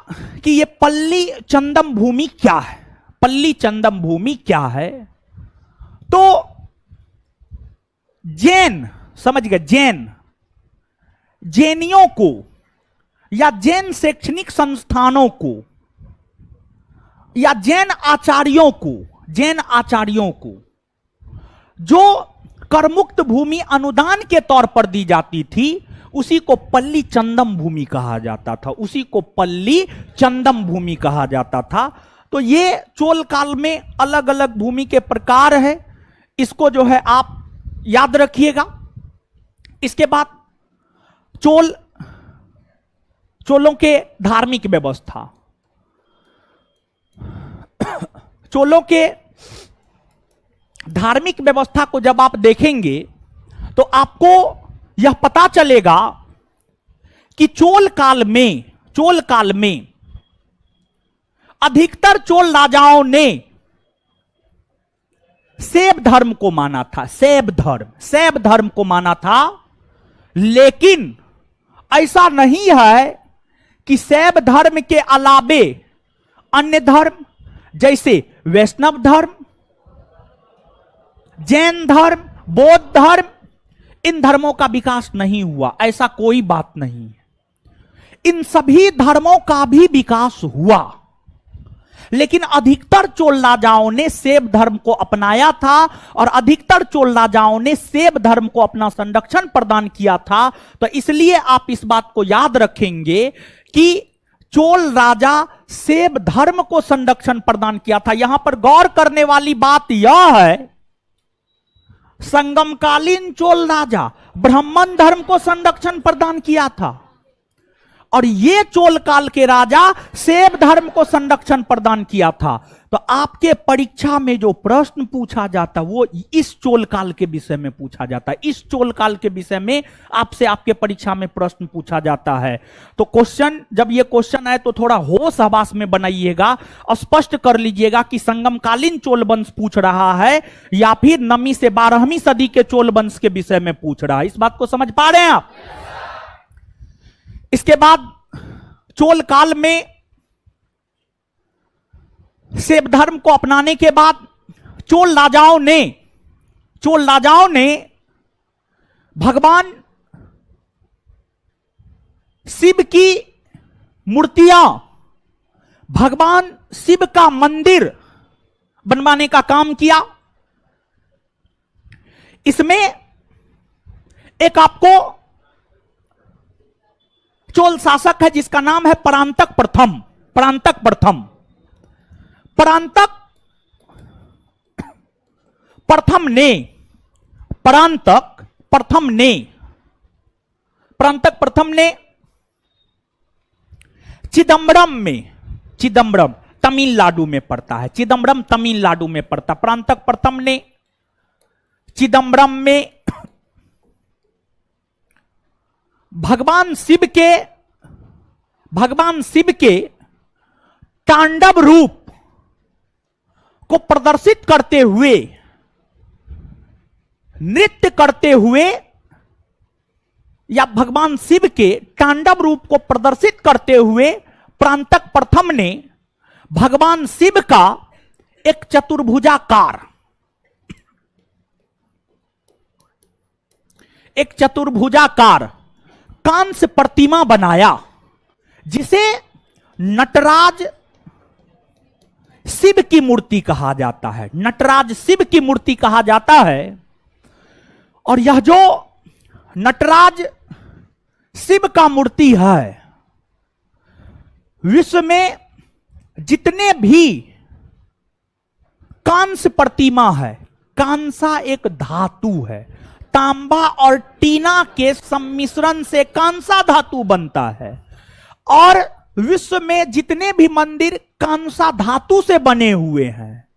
कि ये पल्ली चंदम भूमि क्या है, पल्ली चंदम भूमि क्या है? तो जैन, समझ गए, जैन, जैनियों को या जैन शैक्षणिक संस्थानों को या जैन आचार्यों को, जैन आचार्यों को जो करमुक्त भूमि अनुदान के तौर पर दी जाती थी, उसी को पल्ली चंदम भूमि कहा जाता था, उसी को पल्ली चंदम भूमि कहा जाता था। तो ये चोल काल में अलग अलग भूमि के प्रकार है, इसको जो है आप याद रखिएगा। इसके बाद चोलों के धार्मिक व्यवस्था, चोलों के धार्मिक व्यवस्था को जब आप देखेंगे तो आपको यह पता चलेगा कि चोल काल में अधिकतर चोल राजाओं ने शैव धर्म को माना था, शैव धर्म को माना था। लेकिन ऐसा नहीं है कि शैव धर्म के अलावे अन्य धर्म जैसे वैष्णव धर्म, जैन धर्म, बौद्ध धर्म, इन धर्मों का विकास नहीं हुआ, ऐसा कोई बात नहीं है। इन सभी धर्मों का भी विकास हुआ, लेकिन अधिकतर चोल राजाओं ने शैव धर्म को अपनाया था और अधिकतर चोल राजाओं ने शैव धर्म को अपना संरक्षण प्रदान किया था। तो इसलिए आप इस बात को याद रखेंगे कि चोल राजा शैव धर्म को संरक्षण प्रदान किया था। यहां पर गौर करने वाली बात यह है, संगमकालीन चोल राजा ब्राह्मण धर्म को संरक्षण प्रदान किया था और ये चोल काल के राजा शैव धर्म को संरक्षण प्रदान किया था। तो आपके परीक्षा में जो प्रश्न पूछा जाता वो इस चोल काल के विषय में पूछा जाता है, इस चोल काल के विषय में आपसे आपके परीक्षा में प्रश्न पूछा जाता है। तो क्वेश्चन, जब ये क्वेश्चन आए तो थोड़ा होश हवास में बनाइएगा, स्पष्ट कर लीजिएगा कि संगमकालीन चोल वंश पूछ रहा है या फिर 9वीं से 12वीं सदी के चोल वंश के विषय में पूछ रहा है। इस बात को समझ पा रहे हैं आप? इसके बाद चोल काल में शैव धर्म को अपनाने के बाद चोल राजाओं ने भगवान शिव की मूर्तियां, भगवान शिव का मंदिर बनवाने का काम किया। इसमें एक आपको चोल शासक है जिसका नाम है परांतक प्रथम। परांतक प्रथम ने चिदम्बरम तमिलनाडु में पड़ता है, चिदम्बरम तमिलनाडु में पड़ता। परांतक प्रथम ने चिदम्बरम में भगवान शिव के तांडव रूप को प्रदर्शित करते हुए, नृत्य करते हुए या भगवान शिव के तांडव रूप को प्रदर्शित करते हुए परांतक प्रथम ने भगवान शिव का एक चतुर्भुजाकार कांस्य प्रतिमा बनाया, जिसे नटराज शिव की मूर्ति कहा जाता है, नटराज शिव की मूर्ति कहा जाता है। और यह जो नटराज शिव का मूर्ति है, विश्व में जितने भी कांस्य प्रतिमा है, कांसा एक धातु है, तांबा और टीना के सम्मिश्रण से कांसा धातु बनता है। और विश्व में जितने भी मंदिर कांसा धातु से बने हुए हैं,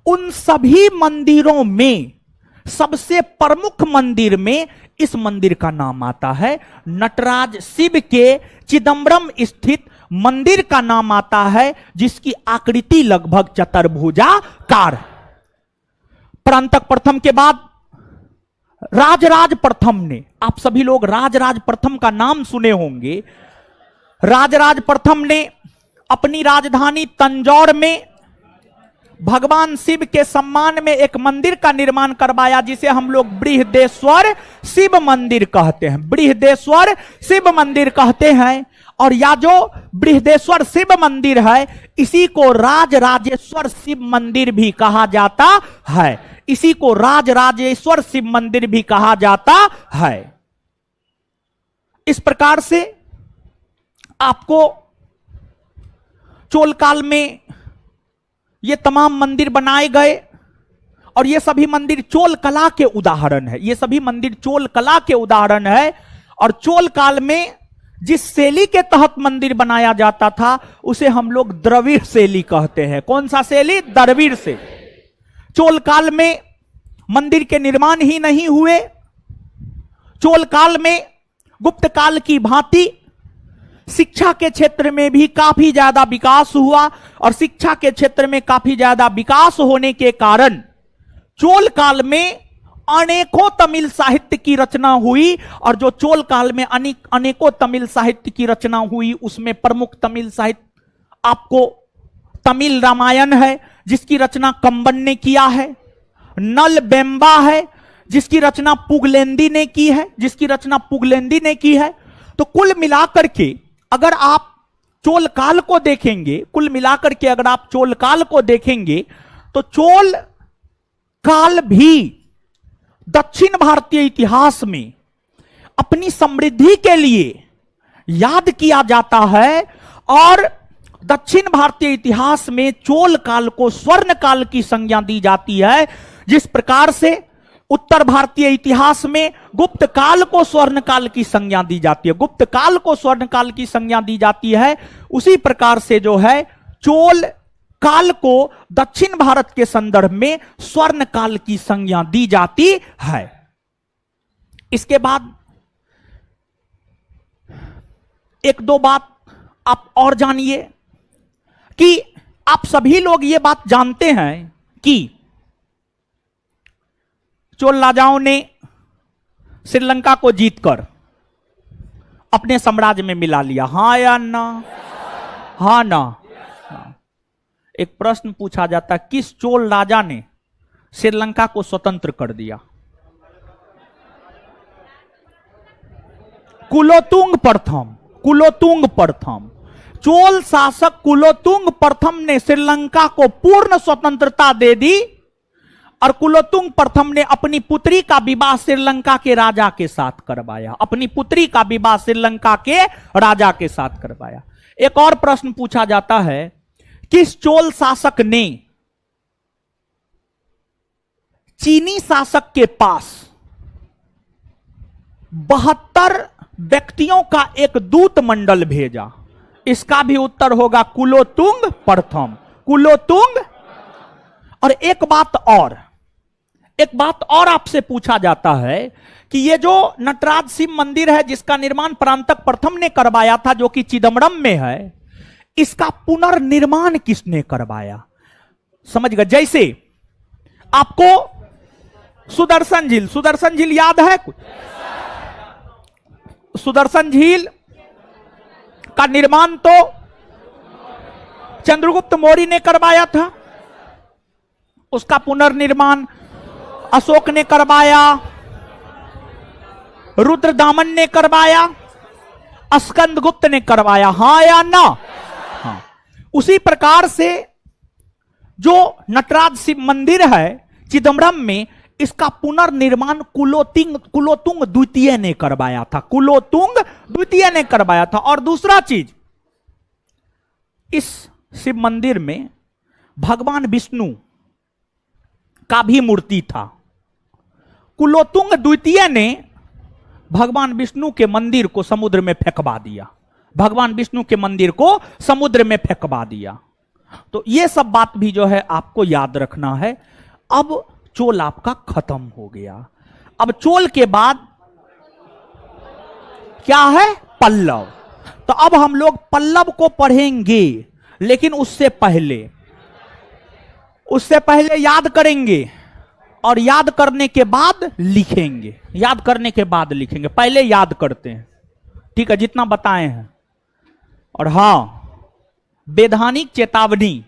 उन सभी मंदिरों में सबसे प्रमुख मंदिर में इस मंदिर का नाम आता है। नटराज शिव के चिदंबरम स्थित मंदिर का नाम आता है, जिसकी आकृति लगभग चतुर्भुजाकार। परांतक प्रथम के बाद राजराज प्रथम ने, आप सभी लोग राजराज प्रथम का नाम सुने होंगे। राजराज प्रथम ने अपनी राजधानी तंजौर में भगवान शिव के सम्मान में एक मंदिर का निर्माण करवाया, जिसे हम लोग बृहदेश्वर शिव मंदिर कहते हैं। बृहदेश्वर शिव मंदिर कहते हैं। और यह जो बृहदेश्वर शिव मंदिर है, इसी को राजराजेश्वर शिव मंदिर भी कहा जाता है। इसी को राजराजेश्वर शिव मंदिर भी कहा जाता है। इस प्रकार से आपको चोल काल में ये तमाम मंदिर बनाए गए, और ये सभी मंदिर चोल कला के उदाहरण है। ये सभी मंदिर चोल कला के उदाहरण है। और चोल काल में जिस शैली के तहत मंदिर बनाया जाता था, उसे हम लोग द्रविड़ शैली कहते हैं। कौन सा शैली? द्रविड़ से। चोल काल में मंदिर के निर्माण ही नहीं हुए, चोल काल में गुप्त काल की भांति शिक्षा के क्षेत्र में भी काफी ज्यादा विकास हुआ। और शिक्षा के क्षेत्र में काफी ज्यादा विकास होने के कारण चोल काल में अनेकों तमिल साहित्य की रचना हुई। और जो चोल काल में अनेकों तमिल साहित्य की रचना हुई, उसमें प्रमुख तमिल साहित्य आपको तमिल रामायण है, जिसकी रचना कंबन ने किया है। नल बेम्बा है, जिसकी रचना पुगलेंदी ने की है, तो कुल मिलाकर के अगर आप चोल काल को देखेंगे, तो चोल काल भी दक्षिण भारतीय इतिहास में अपनी समृद्धि के लिए याद किया जाता है। और दक्षिण भारतीय इतिहास में चोल काल को स्वर्ण काल की संज्ञा दी जाती है। जिस प्रकार से उत्तर भारतीय इतिहास में गुप्त काल को स्वर्ण काल की संज्ञा दी जाती है, उसी प्रकार से जो है चोल काल को दक्षिण भारत के संदर्भ में स्वर्ण काल की संज्ञा दी जाती है। इसके बाद एक दो बात आप और जानिए कि आप सभी लोग ये बात जानते हैं कि चोल राजाओं ने श्रीलंका को जीतकर अपने साम्राज्य में मिला लिया। हाँ या ना? हाँ ना? एक प्रश्न पूछा जाता, किस चोल राजा ने श्रीलंका को स्वतंत्र कर दिया? कुलोतुंग प्रथम। चोल शासक कुलोतुंग प्रथम ने श्रीलंका को पूर्ण स्वतंत्रता दे दी। और कुलोतुंग प्रथम ने अपनी पुत्री का विवाह श्रीलंका के राजा के साथ करवाया। एक और प्रश्न पूछा जाता है, किस चोल शासक ने चीनी शासक के पास 72 व्यक्तियों का एक दूत मंडल भेजा? इसका भी उत्तर होगा कुलोतुंग प्रथम। और एक बात और आपसे पूछा जाता है कि ये जो नटराज शिव मंदिर है, जिसका निर्माण परांतक प्रथम ने करवाया था, जो कि चिदंबरम में है, इसका पुनर्निर्माण किसने करवाया? समझ गए? जैसे आपको सुदर्शन झील याद है कुछ? सुदर्शन झील का निर्माण तो चंद्रगुप्त मौर्य ने करवाया था। उसका पुनर्निर्माण अशोक ने करवाया, रुद्रदामन ने करवाया, स्कंदगुप्त ने करवाया। हाँ या ना? हाँ। उसी प्रकार से जो नटराज शिव मंदिर है चिदम्बरम में, इसका पुनर्निर्माण कुलोतुंग द्वितीय ने करवाया था। कुलोतुंग द्वितीय ने करवाया था। और दूसरा चीज, इस शिव मंदिर में भगवान विष्णु का भी मूर्ति था। कुलोतुंग द्वितीय ने भगवान विष्णु के मंदिर को समुद्र में फेंकवा दिया। भगवान विष्णु के मंदिर को समुद्र में फेंकवा दिया। तो ये सब बात भी जो है आपको याद रखना है। अब चोल आपका खत्म हो गया। अब चोल के बाद क्या है? पल्लव। तो अब हम लोग पल्लव को पढ़ेंगे, लेकिन उससे पहले याद करेंगे और याद करने के बाद लिखेंगे। याद करने के बाद लिखेंगे, पहले याद करते हैं, ठीक है, जितना बताए हैं। और हां, वैधानिक चेतावनी,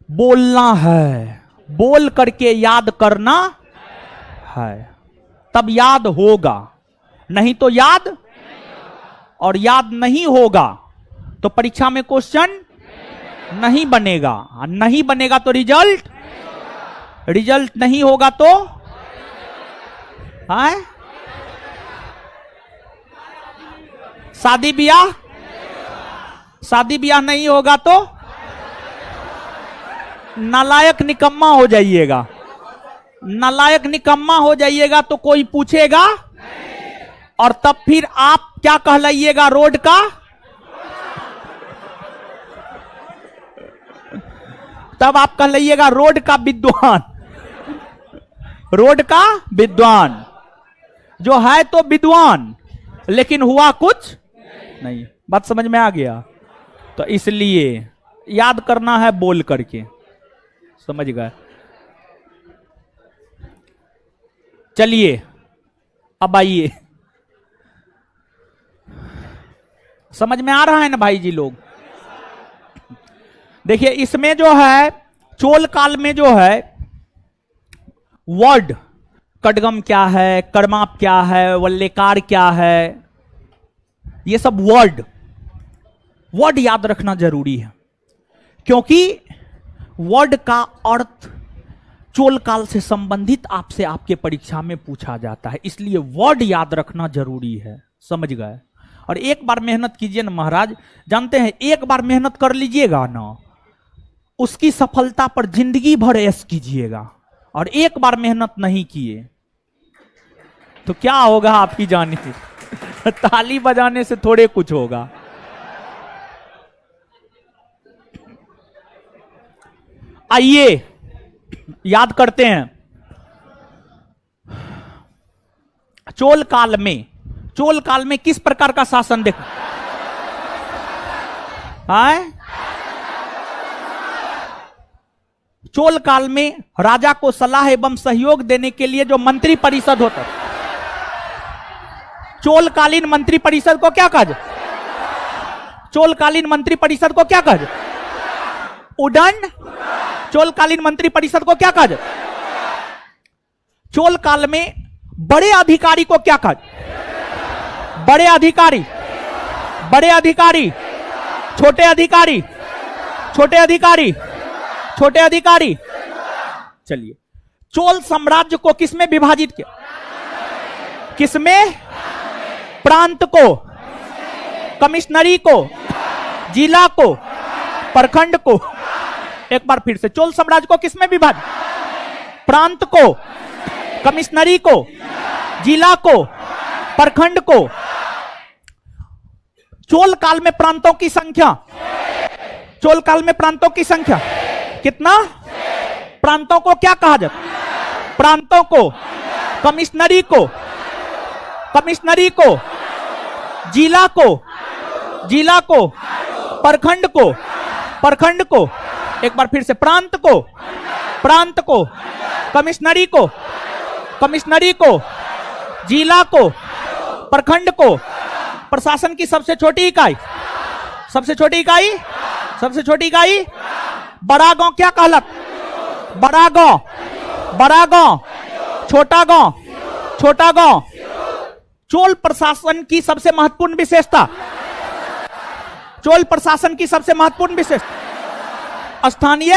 बोलना है, बोल करके याद करना है, तब याद होगा, नहीं तो याद, और याद नहीं होगा तो परीक्षा में क्वेश्चन नहीं बनेगा। नहीं बनेगा तो रिजल्ट नहीं होगा तो है शादी ब्याह नहीं होगा तो नालायक निकम्मा हो जाइएगा। नालायक निकम्मा हो जाइएगा तो कोई पूछेगा, और तब फिर आप क्या कहलाइएगा? रोड का, तब आप कहलाइएगा रोड का विद्वान। रोड का विद्वान जो है तो विद्वान, लेकिन हुआ कुछ नहीं। बात समझ में आ गया? तो इसलिए याद करना है बोल करके, समझ गए? चलिए अब आइए, समझ में आ रहा है ना भाई जी लोग? देखिए इसमें जो है चोल काल में जो है वर्ड, कड़गम क्या है, कर्माप क्या है, वल्लेकार क्या है, ये सब वर्ड याद रखना जरूरी है, क्योंकि वर्ड का अर्थ चोल काल से संबंधित आपसे आपके परीक्षा में पूछा जाता है। इसलिए वर्ड याद रखना जरूरी है, समझ गए? और एक बार मेहनत कीजिए ना महाराज, जानते हैं एक बार मेहनत कर लीजिएगा ना, उसकी सफलता पर जिंदगी भर ऐश कीजिएगा। और एक बार मेहनत नहीं किए तो क्या होगा आप ही जानिए। ताली बजाने से थोड़े कुछ होगा। आइए याद करते हैं। चोल काल में किस प्रकार का शासन देखा? चोल काल में राजा को सलाह एवं सहयोग देने के लिए जो मंत्री परिषद होता, चोलकालीन मंत्री परिषद को क्या कहा? चोलकालीन मंत्री परिषद को क्या कहा? उदंड। चोलकालीन मंत्री परिषद को क्या कहा? चोल काल में बड़े अधिकारी को क्या कहा? बड़े अधिकारी, छोटे अधिकारी, छोटे अधिकारी। चलिए, चोल साम्राज्य को किसमें विभाजित किया? किसमें? प्रांत को, कमिश्नरी को, जिला को, प्रखंड को। एक बार फिर से, चोल साम्राज्य को किसमें विभाजित? प्रांत को, कमिश्नरी को, जिला को, प्रखंड को। चोल काल में प्रांतों की संख्या, चोल काल में प्रांतों की संख्या कितना? प्रांतों को क्या कहा जाता? प्रांतों को, कमिश्नरी को, जिला को, प्रखंड को। एक बार फिर से, प्रांत को, कमिश्नरी को, जिला को, प्रखंड को। प्रशासन की सबसे छोटी इकाई बड़ा गांव क्या कहलाता? बड़ा गांव, छोटा गांव। चोल प्रशासन की सबसे महत्वपूर्ण विशेषता, स्थानीय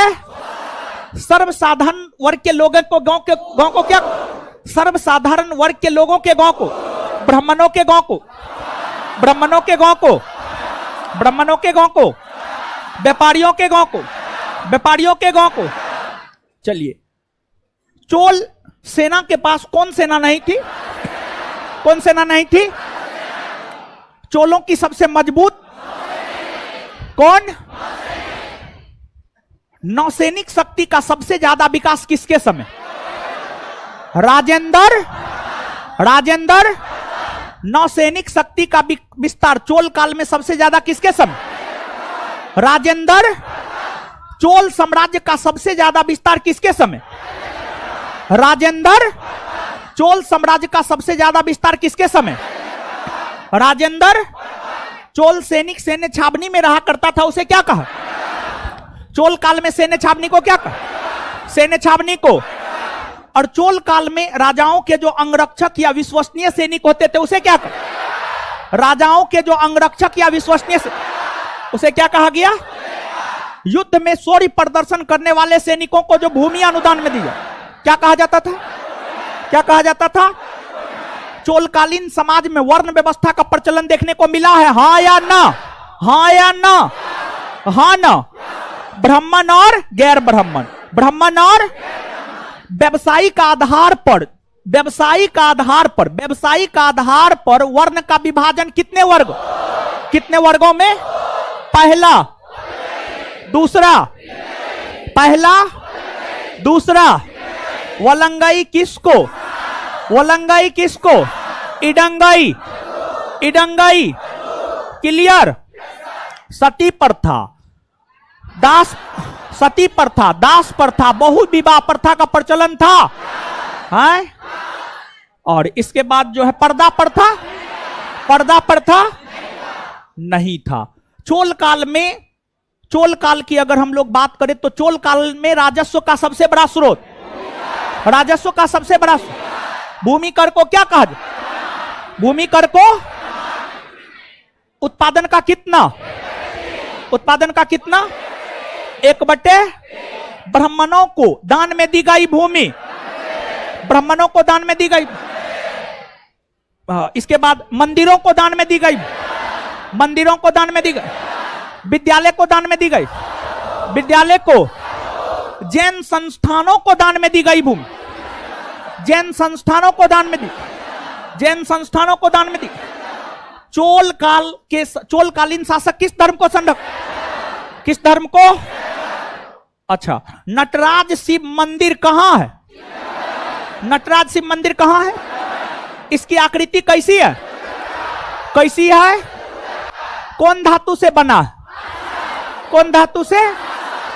सर्वसाधारण वर्ग के लोगों को गांव को क्या, सर्वसाधारण वर्ग के लोगों के गांव को, ब्राह्मणों के गांव को, ब्राह्मणों के गांव को, ब्राह्मणों के गांव को, व्यापारियों के गांव को, व्यापारियों के गांव को। चलिए, चोल सेना के पास कौन सेना नहीं थी? कौन सेना नहीं थी? चोलों की सबसे मजबूत कौन? नौसैनिक शक्ति का सबसे ज्यादा विकास किसके समय? राजेंद्र। राजेंद्र। नौसैनिक शक्ति का विस्तार चोल काल में सबसे ज्यादा किसके समय? राजेंद्र। चोल साम्राज्य का सबसे ज्यादा विस्तार किसके समय? राजेंद्र। चोल साम्राज्य का सबसे ज्यादा विस्तार किसके समय? राजेंद्र। चोल सैनिक सैन्य छावनी में रहा करता था, उसे क्या कहा? चोल काल में सैन्य छावनी को क्या कहा? सैन्य छावनी को। और चोल काल में राजाओं के जो अंगरक्षक या विश्वसनीय सैनिक होते थे, उसे क्या कहा? राजाओं के जो अंगरक्षक या विश्वसनीय, उसे क्या कहा गया? युद्ध में शौर्य प्रदर्शन करने वाले सैनिकों को जो भूमि अनुदान में दिया, क्या कहा जाता था? क्या कहा जाता था? चोलकालीन समाज में वर्ण व्यवस्था का प्रचलन देखने को मिला है, हाँ या ना? हाँ या ना? हाँ ना? ब्राह्मण और गैर ब्राह्मण, ब्राह्मण और व्यवसायिक आधार पर, व्यवसायिक आधार पर, व्यवसायिक आधार पर वर्ण का विभाजन कितने वर्ग, कितने वर्गों में? पहला, दूसरा, पहला, दूसरा। वलंगई किसको? वलंगई किसको? इडंगई, इडंगई। क्लियर? सती प्रथा, दास, सती प्रथा, दास प्रथा, बहु विवाह प्रथा का प्रचलन था, है? और इसके बाद जो है पर्दा प्रथा, पर्दा प्रथा नहीं था। चोल काल में, चोल काल की अगर हम लोग बात करें तो चोल काल में राजस्व का सबसे बड़ा स्रोत, राजस्व का सबसे बड़ा, भूमि कर को क्या कहा? भूमि कर को उत्पादन का कितना, उत्पादन का कितना? 1/, ब्राह्मणों को दान में दी गई भूमि, ब्राह्मणों को दान में दी गई। इसके बाद मंदिरों को दान में दी गई, मंदिरों को दान में दी गई। विद्यालय को दान में दी गई, विद्यालय को। जैन संस्थानों को दान में दी गई भूमि, जैन संस्थानों को दान में दी, जैन संस्थानों को दान में दी। चोल काल के, चोलकालीन शासक किस धर्म को संरक्षण, किस धर्म को? अच्छा, नटराज शिव मंदिर कहां है? नटराज शिव मंदिर कहां है? इसकी आकृति कैसी है? कैसी है? कौन धातु से बना है? कौन धातु से?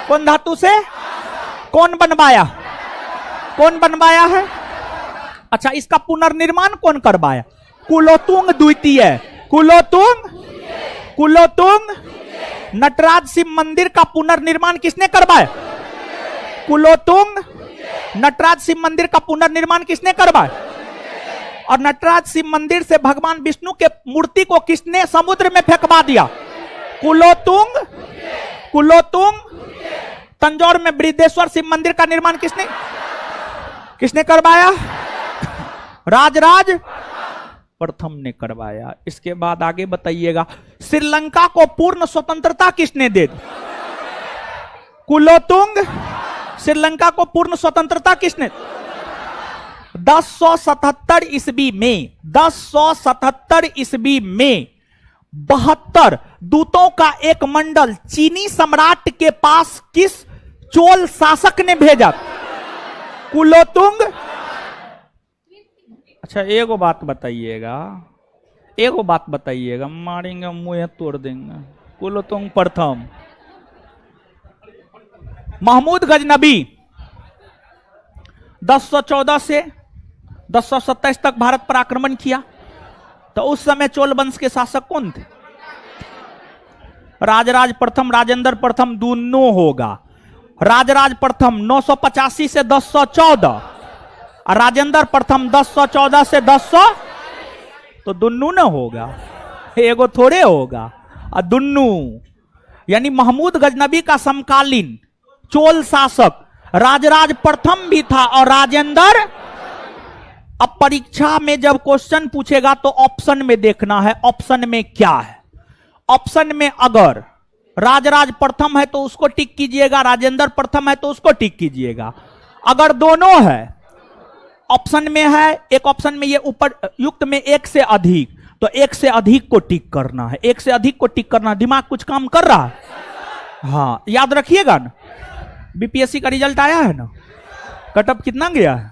कौन धातु से? कौन बनवाया? कौन बनवाया है? अच्छा, इसका पुनर्निर्माण कौन करवाया? कुलोतुंग द्वितीय, कुलोतुंग, कुलोतुंग। नटराज शिव मंदिर का पुनर्निर्माण किसने करवाया? कुलोतुंग। नटराज शिव मंदिर का पुनर्निर्माण किसने करवाया? और नटराज शिव मंदिर से भगवान विष्णु के मूर्ति को किसने समुद्र में फेंकवा दिया? कुलोतुंग, कुलोतुंग। तंजौर में बृहदेश्वर शिव मंदिर का निर्माण किसने, किसने करवाया? राजराज प्रथम ने करवाया। इसके बाद आगे बताइएगा, श्रीलंका को पूर्ण स्वतंत्रता किसने दे दी? कुलोतुंग। श्रीलंका को पूर्ण स्वतंत्रता किसने? 1077 ईस्वी में, 1077 ईस्वी में 72 दूतों का एक मंडल चीनी सम्राट के पास किस चोल शासक ने भेजा? कुलोतुंग। अच्छा, एगो बात बताइएगा, एगो बात बताइएगा, मारेंगे मुंह तोड़ देंगे। कुलोतुंग प्रथम। महमूद गजनबी 1014 से 1027 तक भारत पर आक्रमण किया, तो उस समय चोल वंश के शासक कौन थे? राजराज प्रथम, राजेंद्र प्रथम, दोनों होगा। राजराज प्रथम 985 से 1014 और राजेंद्र प्रथम 1014 से 1000, तो दुन्नू न होगा, एगो थोड़े होगा। और दुन्नू यानी महमूद गजनबी का समकालीन चोल शासक, राजराज प्रथम भी था और राजेंद्र। अब परीक्षा में जब क्वेश्चन पूछेगा तो ऑप्शन में देखना है, ऑप्शन में क्या है। ऑप्शन में अगर राजराज प्रथम है तो उसको टिक कीजिएगा, राजेंद्र प्रथम है तो उसको टिक कीजिएगा। अगर दोनों है, ऑप्शन में है, एक ऑप्शन में ये ऊपर युक्त में एक से अधिक, तो एक से अधिक को टिक करना है, एक से अधिक को टिक करना है। दिमाग कुछ काम कर रहा है? हाँ, याद रखिएगा ना। बीपीएससी का रिजल्ट आया है ना, कटअप कितना गया है?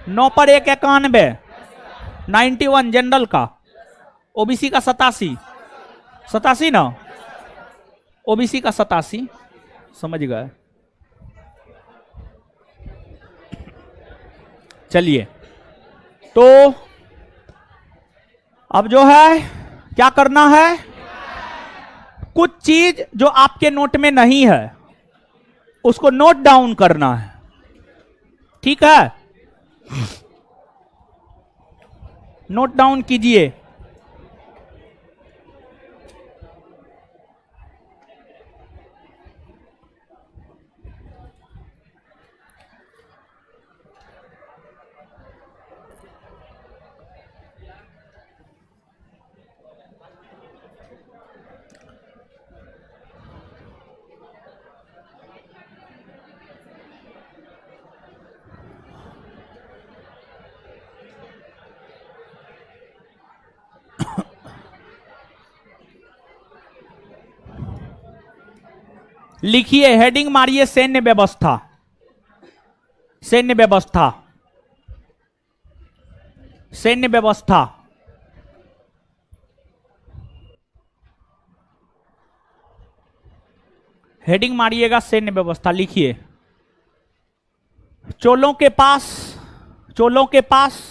9 पर 1 91, 91 जनरल का, ओबीसी का 87 ना, ओबीसी का 87, समझ गए। चलिए, तो अब जो है क्या करना है, कुछ चीज जो आपके नोट में नहीं है उसको नोट डाउन करना है, ठीक है? नोट डाउन कीजिए। लिखिए, हेडिंग मारिए सैन्य व्यवस्था, सैन्य व्यवस्था, सैन्य व्यवस्था। हेडिंग मारिएगा सैन्य व्यवस्था, लिखिए। चोलों के पास, चोलों के पास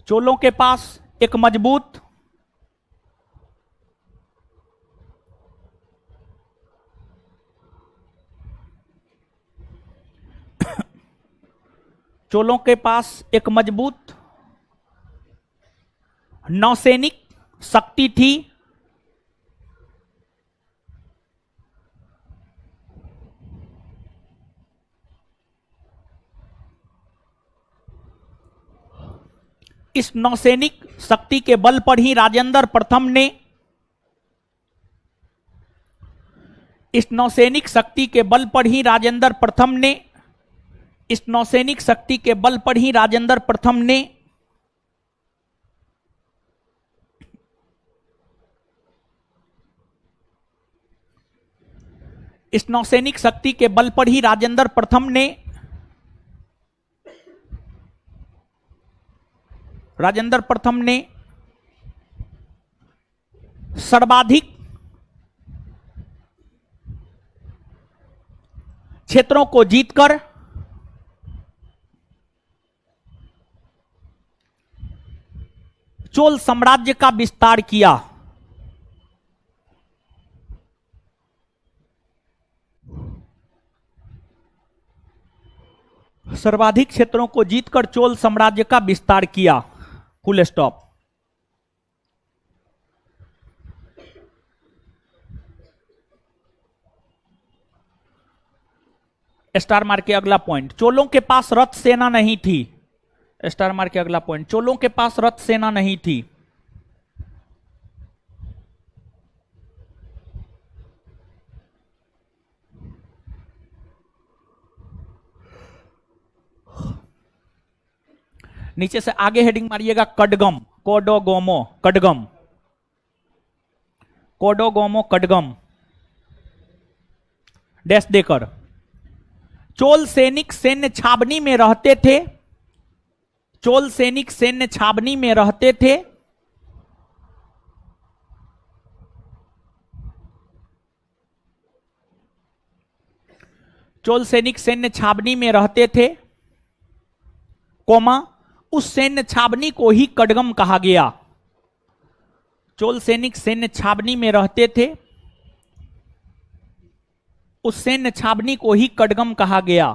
चोलों के पास एक मजबूत चोलों के पास एक मजबूत नौसैनिक शक्ति थी। इस नौसैनिक शक्ति के बल पर ही राजेंद्र प्रथम ने, इस नौसैनिक शक्ति के बल पर ही राजेंद्र प्रथम ने, इस नौसैनिक शक्ति के बल पर ही राजेंद्र प्रथम ने इस नौसैनिक शक्ति के बल पर ही राजेंद्र प्रथम ने राजेंद्र प्रथम ने सर्वाधिक क्षेत्रों को जीतकर चोल साम्राज्य का विस्तार किया। सर्वाधिक क्षेत्रों को जीतकर चोल साम्राज्य का विस्तार किया। Full stop. स्टार मार के अगला पॉइंट, चोलों के पास रथ सेना नहीं थी। स्टार मार के अगला पॉइंट, चोलों के पास रथ सेना नहीं थी। नीचे से आगे हेडिंग मारिएगा कडगम, कोडोगोमो कडगम, कोडोगोमो कडगम डैश देकर। चोल सैनिक सैन्य छावनी में रहते थे। चोल सैनिक सैन्य छावनी में रहते थे। चोल सैनिक सैन्य छावनी में रहते थे, कोमा उस सैन्य छावनी को ही कडगम कहा गया। चोल सैनिक सैन्य छावनी में रहते थे, उस सैन्य छावनी को ही कडगम कहा गया।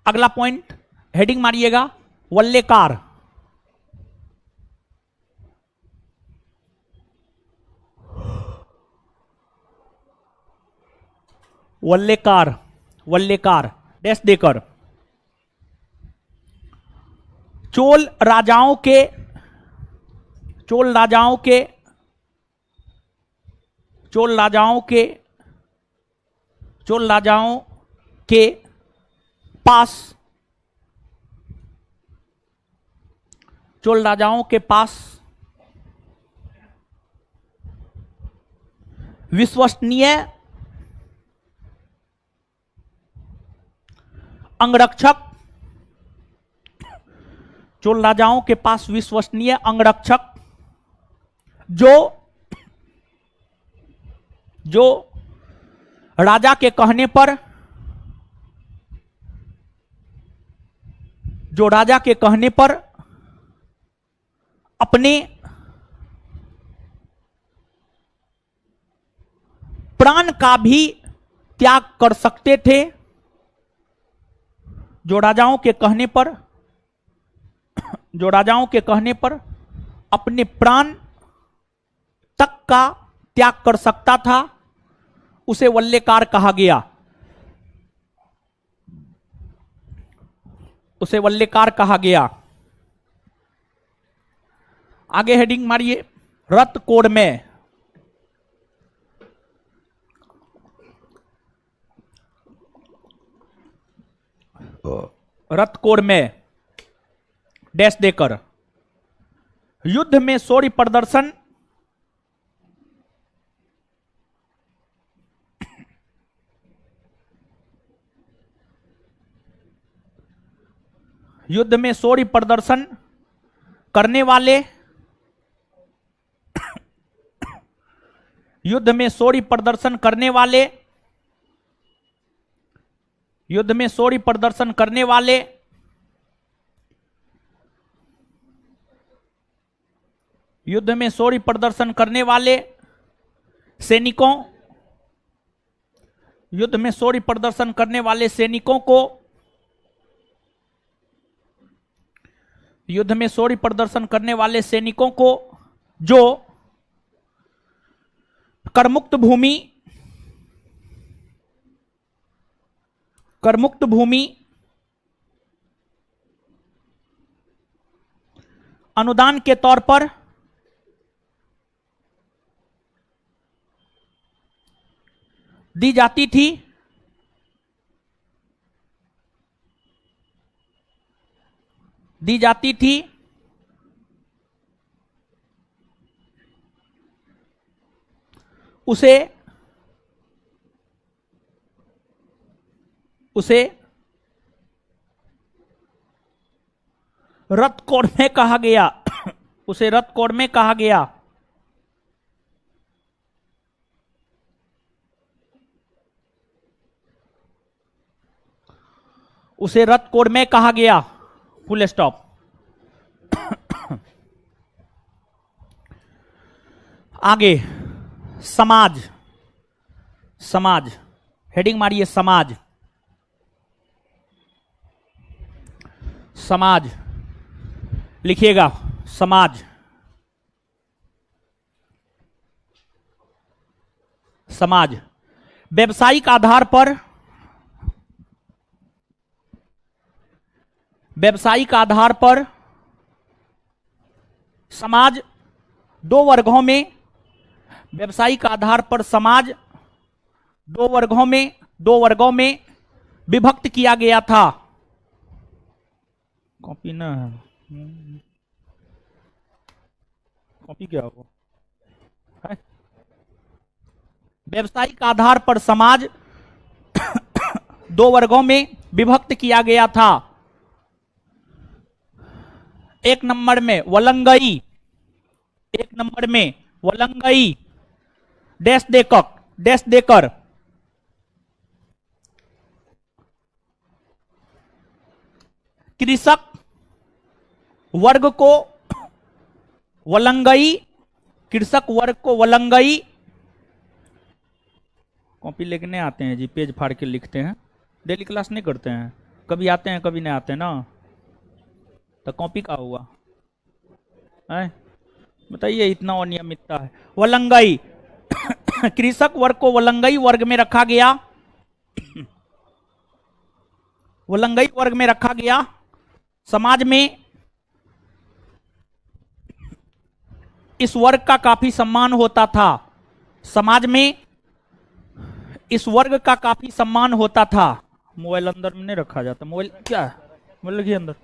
अगला पॉइंट हेडिंग मारिएगा, वल्लेकार। वल्लेकार, वल्लेकार डैश देकर चोल राजाओं के पास विश्वसनीय अंगरक्षक, चोल राजाओं के पास विश्वसनीय अंगरक्षक जो राजा के कहने पर अपने प्राण का भी त्याग कर सकते थे, जो राजाओं के कहने पर अपने प्राण तक का त्याग कर सकता था, उसे वल्लेकार कहा गया। आगे हेडिंग मारिए, रत कोड में डैश देकर युद्ध में शौर्य प्रदर्शन करने वाले सैनिकों को जो करमुक्त भूमि अनुदान के तौर पर दी जाती थी, उसे रत कोड में कहा गया। उसे रत कोड में कहा गया। Full stop. आगे समाज हेडिंग मारिए, समाज लिखिएगा, समाज व्यावसायिक आधार पर समाज दो वर्गों में विभक्त किया गया था। कॉपी ना है, कॉपी क्या हो है? व्यावसायिक आधार पर समाज दो वर्गों में विभक्त किया गया था। एक नंबर में वलंगई डैश देकर कृषक वर्ग को वलंगई कॉपी लेके नहीं आते हैं जी, पेज फाड़ के लिखते हैं। डेली क्लास नहीं करते हैं। कभी आते हैं कभी नहीं आते ना, तो कॉपी का हुआ है, बताइए इतना अनियमितता है। वलंगई, कृषक वर्ग को वलंगई वर्ग में रखा गया, वलंगई वर्ग में रखा गया। समाज में इस वर्ग का काफी सम्मान होता था, समाज में इस वर्ग का काफी सम्मान होता था। मोबाइल अंदर में नहीं रखा जाता, मोबाइल क्या है, मोबाइल के अंदर।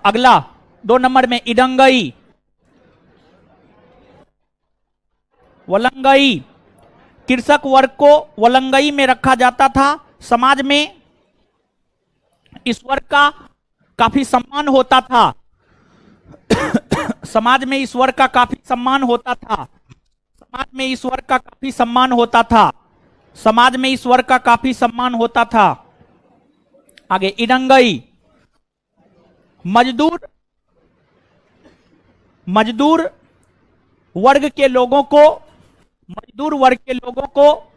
अगला 2 नंबर में इडंगई, वलंगई, कृषक वर्ग को वलंगई में रखा जाता था, समाज में इस वर्ग का काफी सम्मान होता था, समाज में इस वर्ग का काफी सम्मान होता था, समाज में इस वर्ग का काफी सम्मान होता था, समाज में इस वर्ग का काफी सम्मान होता था। आगे इडंगई, मजदूर, मजदूर वर्ग के लोगों को, मजदूर वर्ग के लोगों को,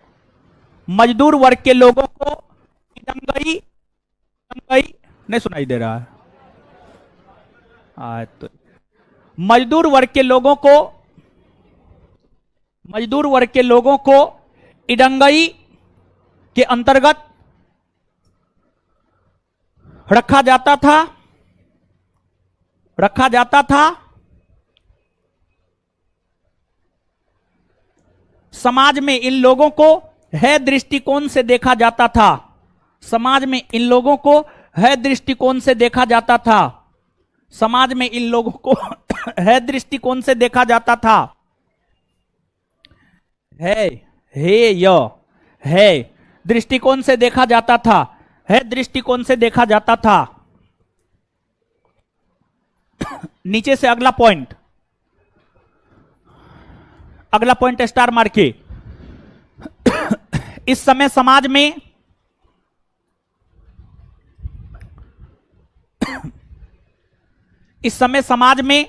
मजदूर वर्ग के लोगों को इडंगई, इडंगई नहीं सुनाई दे रहा है, तो मजदूर वर्ग के लोगों को, मजदूर वर्ग के लोगों को इडंगई के अंतर्गत रखा जाता था, रखा जाता था। समाज में इन लोगों को है दृष्टिकोण से देखा जाता था, समाज में इन लोगों को है दृष्टिकोण से देखा जाता था, समाज में इन लोगों को है दृष्टिकोण से देखा जाता था। है दृष्टिकोण से देखा जाता था, है दृष्टिकोण से देखा जाता था। नीचे से अगला पॉइंट, अगला पॉइंट स्टार मार के। इस समय समाज में इस समय समाज में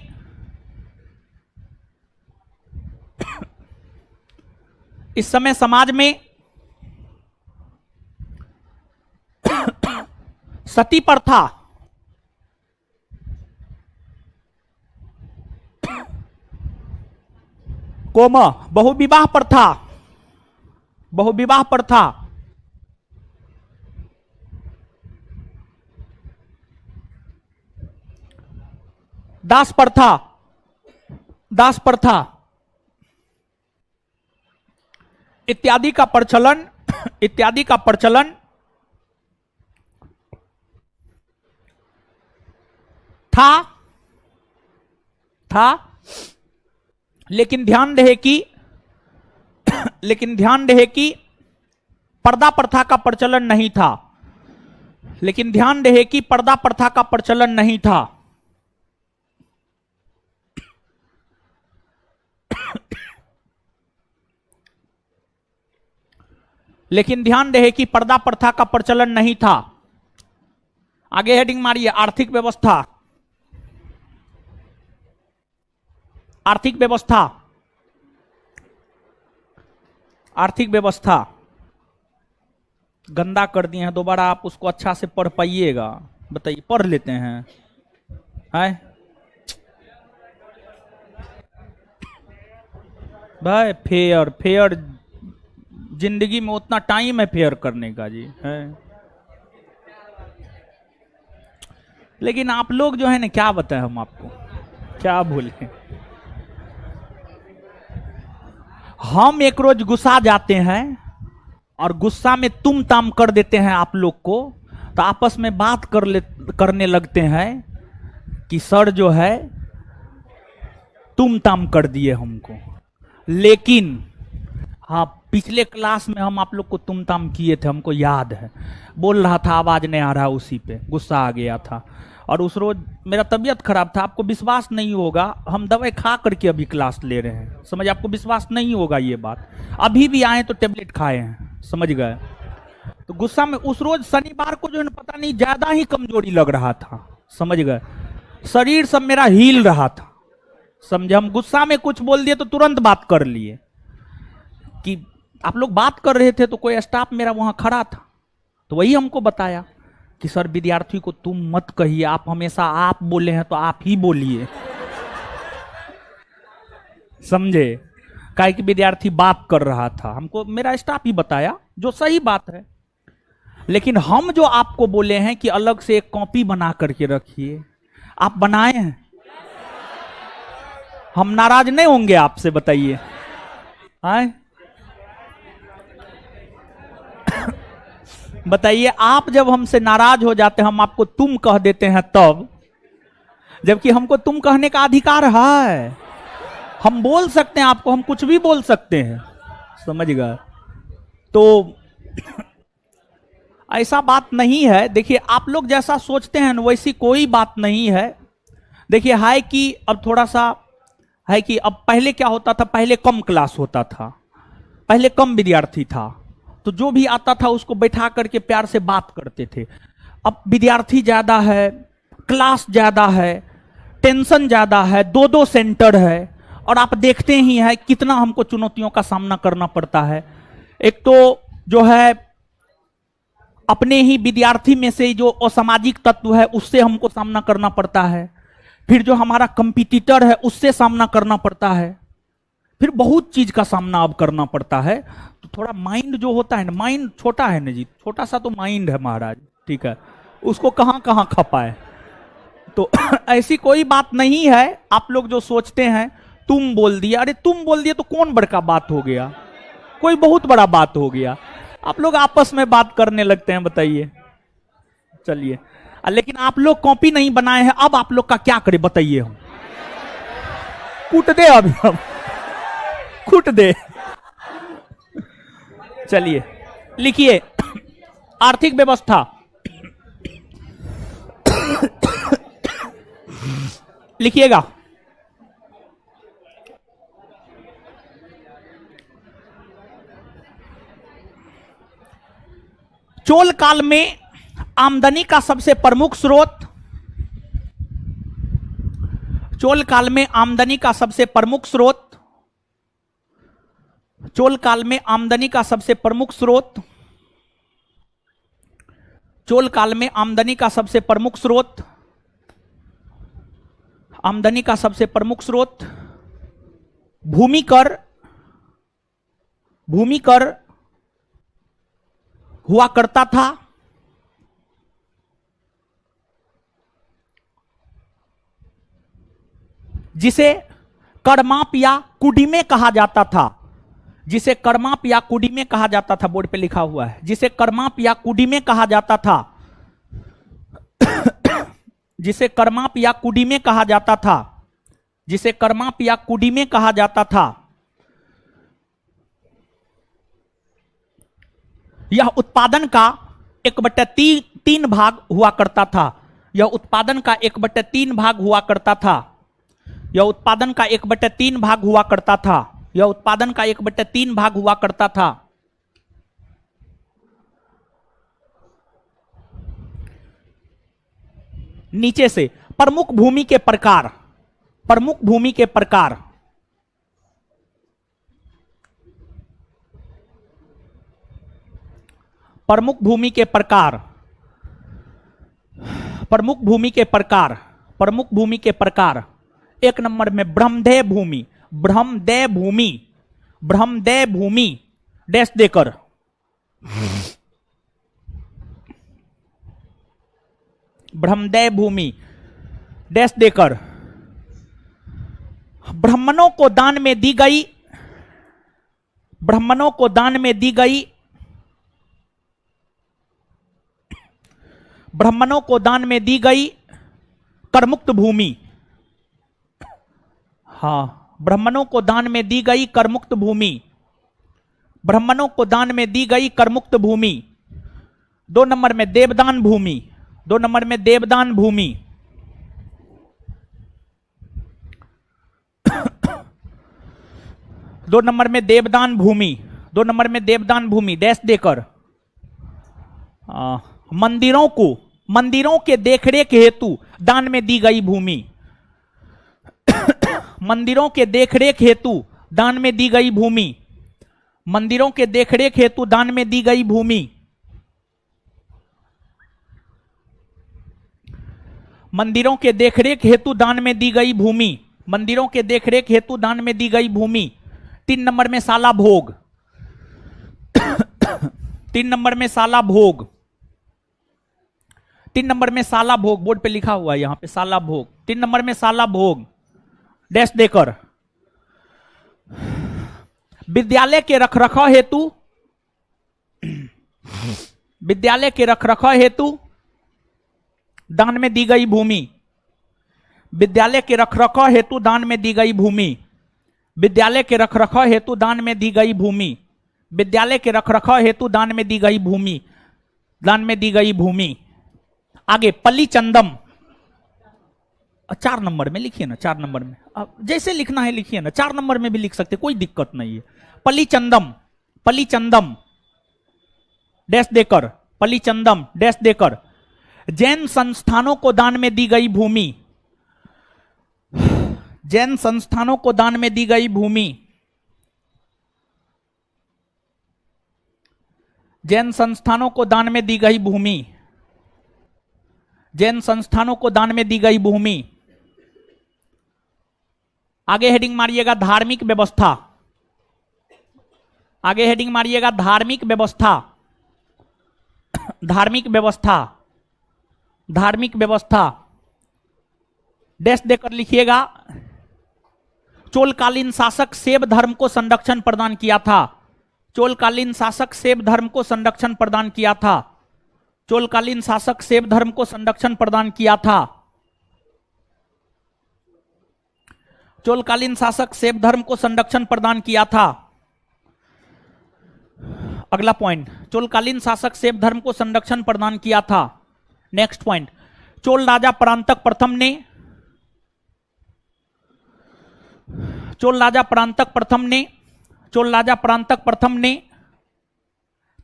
इस समय समाज में सती प्रथा, कोमा बहुविवाह प्रथा, बहुविवाह प्रथा, दास प्रथा, दास प्रथा इत्यादि का प्रचलन, इत्यादि का प्रचलन था। लेकिन ध्यान रहे कि लेकिन ध्यान रहे कि पर्दा प्रथा का प्रचलन नहीं था, लेकिन ध्यान रहे कि पर्दा प्रथा का प्रचलन नहीं था। लेकिन ध्यान रहे कि पर्दा प्रथा का प्रचलन नहीं था। आगे हेडिंग मारिए, आर्थिक व्यवस्था, आर्थिक व्यवस्था, आर्थिक व्यवस्था गंदा कर दिए हैं, दोबारा आप उसको अच्छा से पढ़ पाइएगा, बताइए, पढ़ लेते हैं, है भाई। फेयर, फेयर जिंदगी में उतना टाइम है फेयर करने का जी, है। लेकिन आप लोग जो है ना, क्या बताएं हम आपको, क्या बोले। हम एक रोज गुस्सा जाते हैं और गुस्सा में तुम ताम कर देते हैं आप लोग को, तो आपस में बात करने लगते हैं कि सर जो है तुम ताम कर दिए हमको। लेकिन हाँ, पिछले क्लास में हम आप लोग को तुम ताम किए थे, हमको याद है। बोल रहा था आवाज नहीं आ रहा, उसी पे गुस्सा आ गया था। और उस रोज मेरा तबीयत खराब था, आपको विश्वास नहीं होगा, हम दवाई खा करके अभी क्लास ले रहे हैं, समझ, आपको विश्वास नहीं होगा ये बात। अभी भी आए तो टेबलेट खाए हैं, समझ गए। तो गुस्सा में उस रोज शनिवार को जो है पता नहीं ज्यादा ही कमजोरी लग रहा था, समझ गए, शरीर सब मेरा हिल रहा था, समझे। हम गुस्सा में कुछ बोल दिए तो तुरंत बात कर लिए कि आप लोग बात कर रहे थे तो कोई स्टाफ मेरा वहां खड़ा था, तो वही हमको बताया कि सर विद्यार्थी को तुम मत कहिए, आप हमेशा आप बोले हैं तो आप ही बोलिए। समझे? काहे कि विद्यार्थी बात कर रहा था, हमको मेरा स्टाफ ही बताया, जो सही बात है। लेकिन हम जो आपको बोले हैं कि अलग से एक कॉपी बना करके रखिए, आप बनाए हैं? हम नाराज नहीं होंगे आपसे, बताइए। आए बताइए, आप जब हमसे नाराज हो जाते हैं, हम आपको तुम कह देते हैं तब, जबकि हमको तुम कहने का अधिकार है। हम बोल सकते हैं आपको, हम कुछ भी बोल सकते हैं, समझ गए? तो ऐसा बात नहीं है। देखिए, आप लोग जैसा सोचते हैं वैसी कोई बात नहीं है। देखिए, है कि अब थोड़ा सा है कि अब पहले क्या होता था, पहले कम क्लास होता था, पहले कम विद्यार्थी था, तो जो भी आता था उसको बैठा करके प्यार से बात करते थे। अब विद्यार्थी ज्यादा है, क्लास ज्यादा है, टेंशन ज्यादा है, दो दो सेंटर है, और आप देखते ही हैं कितना हमको चुनौतियों का सामना करना पड़ता है। एक तो जो है अपने ही विद्यार्थी में से जो असामाजिक तत्व है उससे हमको सामना करना पड़ता है, फिर जो हमारा कंपटीटर है उससे सामना करना पड़ता है, फिर बहुत चीज का सामना अब करना पड़ता है। तो थोड़ा माइंड जो होता है ना, माइंड छोटा है ना जी, छोटा सा तो माइंड है महाराज, ठीक है, उसको कहां कहां खपाए। तो ऐसी कोई बात नहीं है। आप लोग जो सोचते हैं तुम बोल दिया, अरे तुम बोल दिया तो कौन बड़का बात हो गया, कोई बहुत बड़ा बात हो गया। आप लोग आपस में बात करने लगते हैं, बताइए। चलिए, लेकिन आप लोग कॉपी नहीं बनाए हैं, अब आप लोग का क्या करें बताइए। हम कूट दे, अभी हम कूट दे। चलिए लिखिए, आर्थिक व्यवस्था। लिखिएगा, चोल काल में आमदनी का सबसे प्रमुख स्रोत, चोल काल में आमदनी का सबसे प्रमुख स्रोत, चोल काल में आमदनी का सबसे प्रमुख स्रोत, चोल काल में आमदनी का सबसे प्रमुख स्रोत, आमदनी का सबसे प्रमुख स्रोत भूमि कर, भूमि कर हुआ करता था। जिसे करमाप या कुडिमे कहा जाता था, जिसे करमाप या कुडिमे कहा जाता था, बोर्ड पे लिखा हुआ है, जिसे करमाप या कुडिमे कहा जाता था, जिसे करमाप या कुडिमे कहा जाता था, जिसे करमाप या कुडिमे कहा जाता था। यह उत्पादन का 1/3 भाग हुआ करता था, यह उत्पादन का 1/3 भाग हुआ करता था, यह उत्पादन का 1/3 भाग हुआ करता था, यह उत्पादन का 1/3 भाग हुआ करता था। नीचे से प्रमुख भूमि के प्रकार, प्रमुख भूमि के प्रकार, प्रमुख भूमि के प्रकार, प्रमुख भूमि के प्रकार, प्रमुख भूमि के प्रकार। एक नंबर में ब्रह्मदेय भूमि, ब्रह्मदेय भूमि, ब्रह्मदेय भूमि डैश देकर, ब्रह्मदेय भूमि डैश देकर ब्राह्मणों को दान में दी गई, ब्राह्मणों को दान में दी गई, ब्राह्मणों को दान में दी गई करमुक्त भूमि। हाँ, ब्राह्मणों को दान में दी गई करमुक्त भूमि, ब्राह्मणों को दान में दी गई करमुक्त भूमि। 2 नंबर में देवदान भूमि, 2 नंबर में देवदान भूमि, 2 नंबर में देवदान भूमि, 2 नंबर में देवदान भूमि डैश देकर मंदिरों को, मंदिरों के देखरेख हेतु दान में दी गई भूमि, मंदिरों के देखरेख हेतु दान में दी गई भूमि, मंदिरों के देखरेख हेतु दान में दी गई भूमि। मंदिरों के देखरेख हेतु दान में दी गई भूमि। मंदिरों के देखरेख हेतु दान में दी गई भूमि। 3 नंबर में साला भोग। 3 नंबर में साला भोग। 3 नंबर में साला भोग, बोर्ड पे लिखा हुआ है यहां पे साला भोग। 3 नंबर में साला भोग डैश देकर विद्यालय के रखरखाव हेतु, विद्यालय के रखरखाव हेतु दान में दी गई भूमि। विद्यालय के रखरखाव हेतु दान में दी गई भूमि। विद्यालय के रखरखाव हेतु दान में दी गई भूमि। विद्यालय के रखरखाव हेतु दान में दी गई भूमि। दान में दी गई भूमि। आगे पल्ली चंदम, 4 नंबर में लिखिए ना, 4 नंबर में अब जैसे लिखना है लिखिए ना, 4 नंबर में भी लिख सकते, कोई दिक्कत नहीं है। पल्ली चंदम, पल्ली चंदम डैश देकर, पल्ली चंदम डैश देकर जैन संस्थानों को दान में दी गई भूमि। जैन संस्थानों को दान में दी गई भूमि। जैन संस्थानों को दान में दी गई भूमि। जैन संस्थानों को दान में दी गई भूमि। आगे हेडिंग मारिएगा धार्मिक व्यवस्था। आगे हेडिंग मारिएगा धार्मिक व्यवस्था। धार्मिक व्यवस्था, धार्मिक व्यवस्था डैश देकर लिखिएगा चोलकालीन शासक शैव धर्म को संरक्षण प्रदान किया था। चोलकालीन शासक शैव धर्म को संरक्षण प्रदान किया था। चोलकालीन शासक शैव धर्म को संरक्षण प्रदान किया था। चोलकालीन शासक शैव धर्म को संरक्षण प्रदान किया था। अगला पॉइंट, चोलकालीन शासक शैव धर्म को संरक्षण प्रदान किया था। नेक्स्ट पॉइंट, चोल राजा परांतक प्रथम ने, चोल राजा परांतक प्रथम ने, चोल राजा परांतक प्रथम ने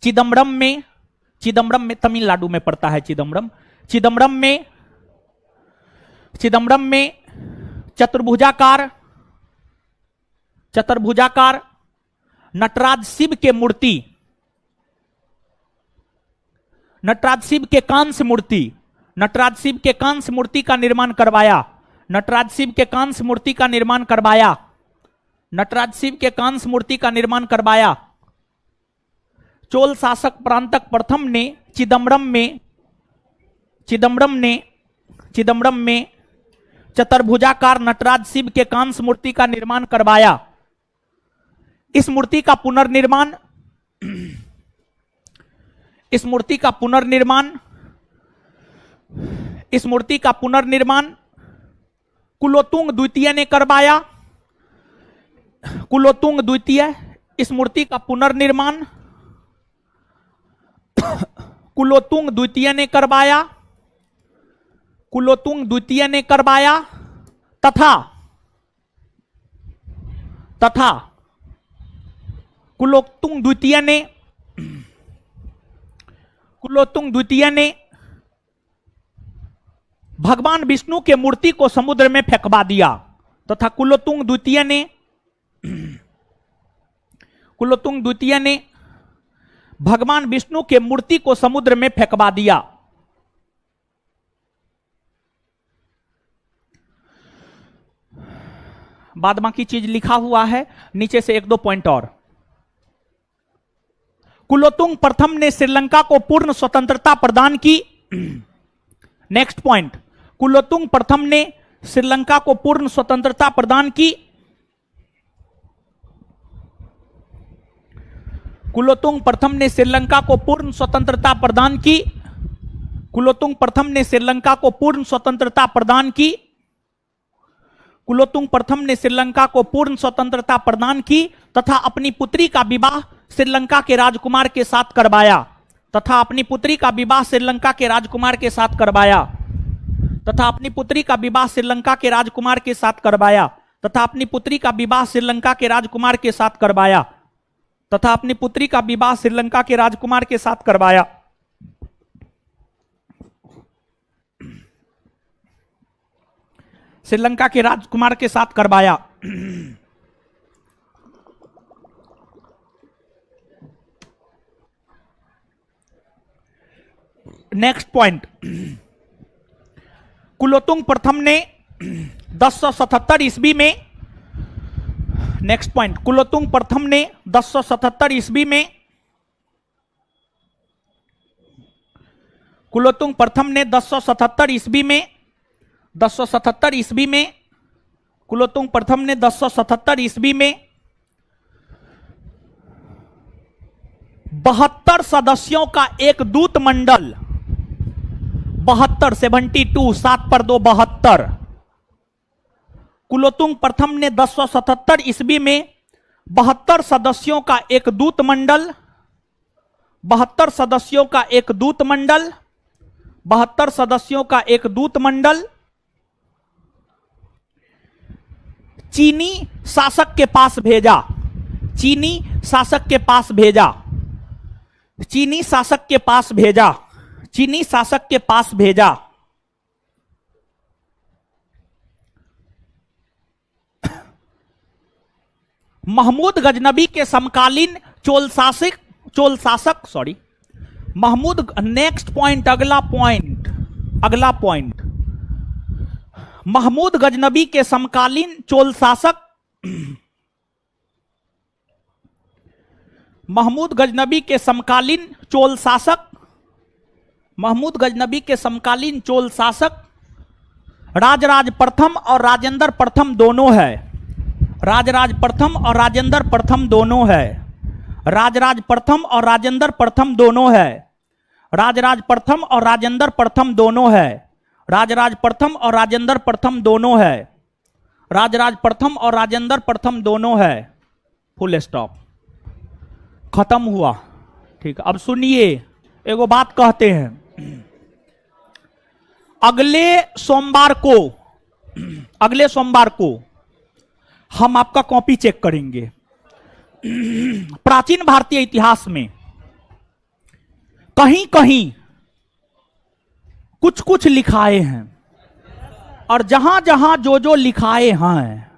चिदम्बरम में, चिदम्बरम में तमिलनाडु में पड़ता है चिदम्बरम, चिदम्बरम में, चिदम्बरम में चतुर्भुजाकार, चतुर्भुजाकार नटराज शिव के मूर्ति, नटराज शिव के कांस्य मूर्ति, नटराज शिव के कांस्य मूर्ति का निर्माण करवाया। नटराज शिव के कांस्य मूर्ति का निर्माण करवाया। नटराज शिव के कांस्य मूर्ति का निर्माण करवाया। चोल शासक परांतक प्रथम ने चिदम्बरम में, चिदम्बरम ने, चिदम्बरम में चतुर्भुजाकार नटराज शिव के कांस्य मूर्ति का निर्माण करवाया। इस मूर्ति का पुनर्निर्माण, इस मूर्ति का पुनर्निर्माण, इस मूर्ति का पुनर्निर्माण कुलोतुंग द्वितीय ने करवाया। कुलोतुंग द्वितीय, इस मूर्ति का पुनर्निर्माण कुलोतुंग द्वितीय ने करवाया। कुलोतुंग द्वितीय ने करवाया तथा, तथा कुलोतुंग द्वितीय ने, कुलोतुंग द्वितीय ने भगवान विष्णु के मूर्ति को समुद्र में फेंकवा दिया। तथा कुलोतुंग द्वितीय ने, कुलोतुंग द्वितीय ने भगवान विष्णु के मूर्ति को समुद्र में फेंकवा दिया। बाद बाकी चीज लिखा हुआ है, नीचे से 1-2 पॉइंट और। कुलोतुंग प्रथम ने श्रीलंका को पूर्ण स्वतंत्रता प्रदान की। नेक्स्ट पॉइंट, कुलोतुंग प्रथम ने श्रीलंका को पूर्ण स्वतंत्रता प्रदान की। कुलोतुंग प्रथम ने श्रीलंका को पूर्ण स्वतंत्रता प्रदान की। कुलोतुंग प्रथम ने श्रीलंका को पूर्ण स्वतंत्रता प्रदान की। कुलोतुंग प्रथम ने श्रीलंका को पूर्ण स्वतंत्रता प्रदान की तथा अपनी पुत्री का विवाह श्रीलंका के राजकुमार के साथ करवाया। तथा अपनी पुत्री का विवाह श्रीलंका के राजकुमार के साथ करवाया। तथा अपनी पुत्री का विवाह श्रीलंका के राजकुमार के साथ करवाया। तथा अपनी पुत्री का विवाह श्रीलंका के राजकुमार के साथ करवाया। तथा अपनी पुत्री का विवाह श्रीलंका के राजकुमार के साथ करवाया। श्रीलंका के राजकुमार के साथ करवाया। नेक्स्ट पॉइंट, कुलोतुंग प्रथम ने 1077 ईस्वी में, नेक्स्ट पॉइंट, कुलोतुंग प्रथम ने 1077 ईस्वी में, कुलोतुंग प्रथम ने 1077 ईस्वी में, 1077 ईस्वी में, कुलोतुंग प्रथम ने 1077 ईस्वी में 72 सदस्यों का एक दूत मंडल, 72 72 7 पर 2 72, कुलोतुंग प्रथम ने 1077 ईस्वी में 72 सदस्यों का एक दूत मंडल, 72 सदस्यों का एक दूत मंडल, 72 सदस्यों का एक दूत मंडल चीनी शासक के पास भेजा, चीनी शासक के पास भेजा, चीनी शासक के पास भेजा, चीनी शासक के पास भेजा। महमूद गजनबी के समकालीन चोल शासक महमूद, नेक्स्ट पॉइंट, अगला पॉइंट, महमूद गजनबी के समकालीन चोल शासक, महमूद गजनबी के समकालीन चोल शासक, महमूद गजनबी के समकालीन चोल शासक राजराज प्रथम और राजेंद्र प्रथम दोनों है, राजराज प्रथम और राजेंद्र प्रथम दोनों है, राजराज प्रथम और राजेंद्र प्रथम दोनों है, राजराज प्रथम और राजेंद्र प्रथम दोनों है, राजराज प्रथम और राजेंद्र प्रथम दोनों है, राजराज प्रथम और राजेंद्र प्रथम दोनों है, फुल स्टॉप, खत्म हुआ। ठीक, अब सुनिए, एगो बात कहते हैं, अगले सोमवार को हम आपका कॉपी चेक करेंगे। प्राचीन भारतीय इतिहास में कहीं कहीं कुछ कुछ लिखाए हैं, और जहां जहां जो लिखाए हैं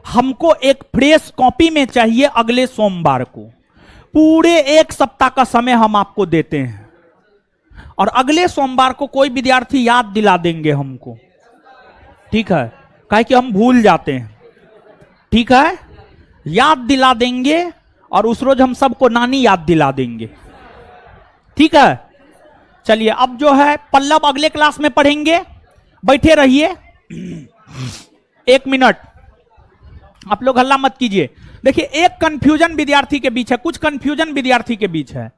हमको एक फ्रेश कॉपी में चाहिए अगले सोमवार को। पूरे एक सप्ताह का समय हम आपको देते हैं, और अगले सोमवार को कोई विद्यार्थी याद दिला देंगे हमको, ठीक है, काहे कि हम भूल जाते हैं, ठीक है, याद दिला देंगे, और उस रोज हम सबको नानी याद दिला देंगे, ठीक है। चलिए, अब जो है पल्लव अगले क्लास में पढ़ेंगे, बैठे रहिए 1 मिनट, आप लोग हल्ला मत कीजिए। देखिए, एक कंफ्यूजन विद्यार्थी के बीच है, कुछ कंफ्यूजन विद्यार्थी के बीच है।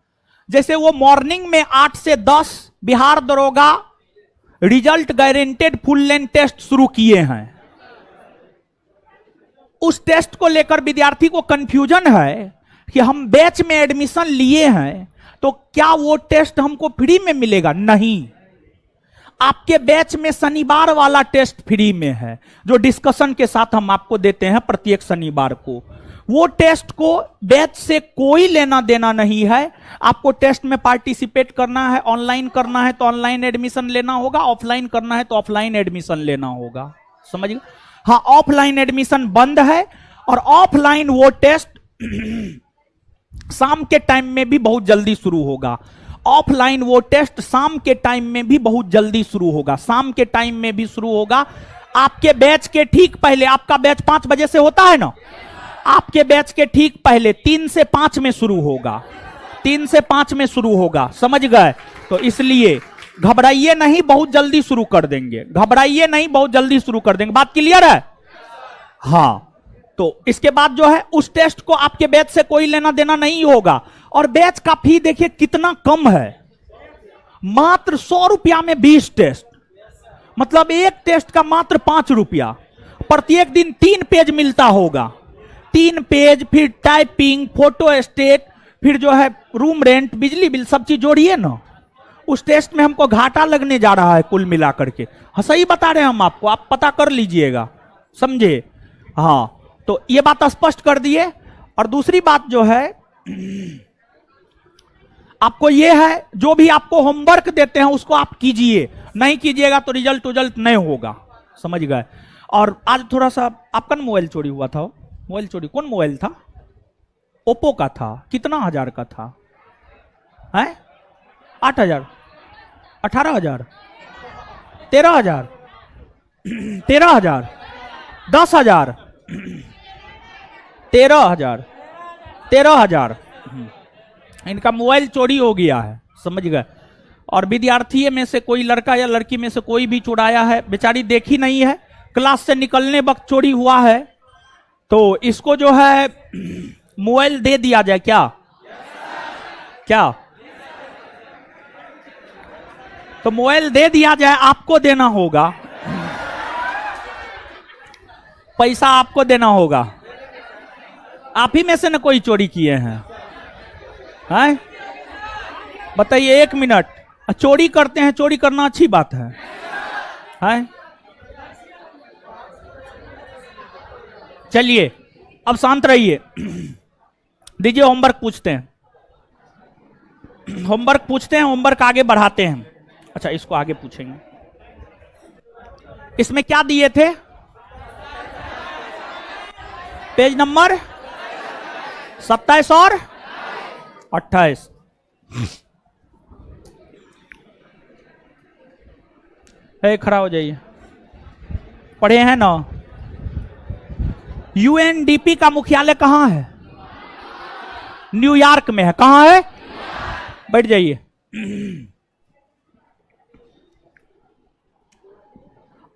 जैसे वो मॉर्निंग में 8 से 10 बिहार दरोगा result guaranteed full length test शुरू किए हैं, उस टेस्ट को लेकर विद्यार्थी को कंफ्यूजन है कि हम बैच में एडमिशन लिए हैं तो क्या वो टेस्ट हमको फ्री में मिलेगा? नहीं, आपके बैच में शनिवार वाला टेस्ट फ्री में है, जो डिस्कशन के साथ हम आपको देते हैं प्रत्येक शनिवार को। वो टेस्ट को बैच से कोई लेना देना नहीं है। आपको टेस्ट में पार्टिसिपेट करना है, ऑनलाइन करना है तो ऑनलाइन एडमिशन लेना होगा, ऑफलाइन करना है तो ऑफलाइन एडमिशन लेना होगा, समझ गए? हाँ, ऑफलाइन एडमिशन बंद है, और ऑफलाइन वो टेस्ट शाम के टाइम में भी बहुत जल्दी शुरू होगा। ऑफलाइन वो टेस्ट शाम के टाइम में भी बहुत जल्दी शुरू होगा, शाम के टाइम में भी शुरू होगा। आपके बैच के ठीक पहले, आपका बैच 5 बजे से होता है ना, आपके बैच के ठीक पहले 3 से 5 में शुरू होगा, 3 से 5 में शुरू होगा, समझ गए? तो इसलिए घबराइए नहीं, बहुत जल्दी शुरू कर देंगे, घबराइए नहीं, बहुत जल्दी शुरू कर देंगे। बात क्लियर है? हाँ, तो इसके बाद जो है उस टेस्ट को आपके बैच से कोई लेना देना नहीं होगा। और बैच का फी देखिए कितना कम है, मात्र 100 रुपया में 20 टेस्ट, मतलब एक टेस्ट का मात्र 5 रुपया। प्रत्येक दिन 3 पेज मिलता होगा, 3 पेज, फिर टाइपिंग, फोटो स्टेट, फिर जो है रूम रेंट, बिजली बिल, सब चीज जोड़िए ना। उस टेस्ट में हमको घाटा लगने जा रहा है कुल मिलाकर के। हाँ, सही बता रहे हैं हम आपको, आप पता कर लीजिएगा, समझे? हाँ, तो ये बात स्पष्ट कर दिए। और दूसरी बात जो है आपको ये है, जो भी आपको होमवर्क देते हैं उसको आप कीजिए, नहीं कीजिएगा तो रिजल्ट नहीं होगा, समझ गए? और आज थोड़ा सा आपका मोबाइल चोरी हुआ था, मोबाइल चोरी, कौन मोबाइल था? ओप्पो का था, कितना हजार का था? है 8,000। 18,000, 13,000, 13,000, 10,000, 13,000, 13,000। इनका मोबाइल चोरी हो गया है, समझ गए। और विद्यार्थी में से कोई लड़का या लड़की में से कोई भी चुराया है, बेचारी देखी नहीं है, क्लास से निकलने वक्त चोरी हुआ है, तो इसको जो है मोबाइल दे दिया जाए क्या? क्या? तो मोबाइल दे दिया जाए, आपको देना होगा, पैसा आपको देना होगा। आप ही में से न कोई चोरी किए हैं? हैं? बताइए, 1 मिनट। चोरी करते हैं, चोरी करना अच्छी बात है, हैं? चलिए अब शांत रहिए, दीजिए होमवर्क पूछते हैं, होमवर्क पूछते हैं, होमवर्क आगे बढ़ाते हैं। अच्छा, इसको आगे पूछेंगे। इसमें क्या दिए थे? पेज नंबर 27 और 28। खड़ा हो जाइए, पढ़े हैं ना? यूएनडीपी का मुख्यालय कहां है? न्यूयॉर्क में है। कहां है? बैठ जाइए।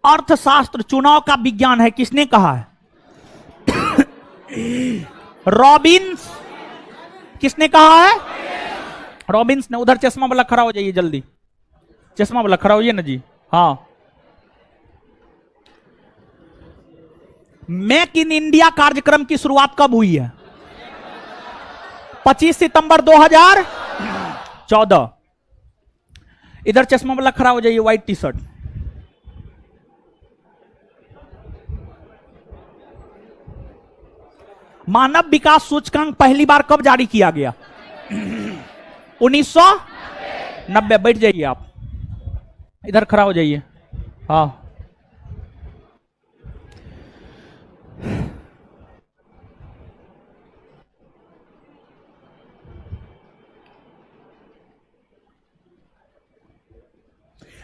अर्थशास्त्र चुनाव का विज्ञान है, किसने कहा है? रॉबिन्स। किसने कहा है? रॉबिन्स ने। उधर चश्मा वाला खड़ा हो जाइए जल्दी, चश्मा वाला खड़ा होइए ना जी। हाँ, मेक इन इंडिया कार्यक्रम की शुरुआत कब हुई है? 25 सितंबर 2014। इधर चश्मा वाला खड़ा हो जाइए, व्हाइट टी शर्ट। मानव विकास सूचकांक पहली बार कब जारी किया गया? 1990। बैठ जाइए आप, इधर खड़ा हो जाइए। हाँ,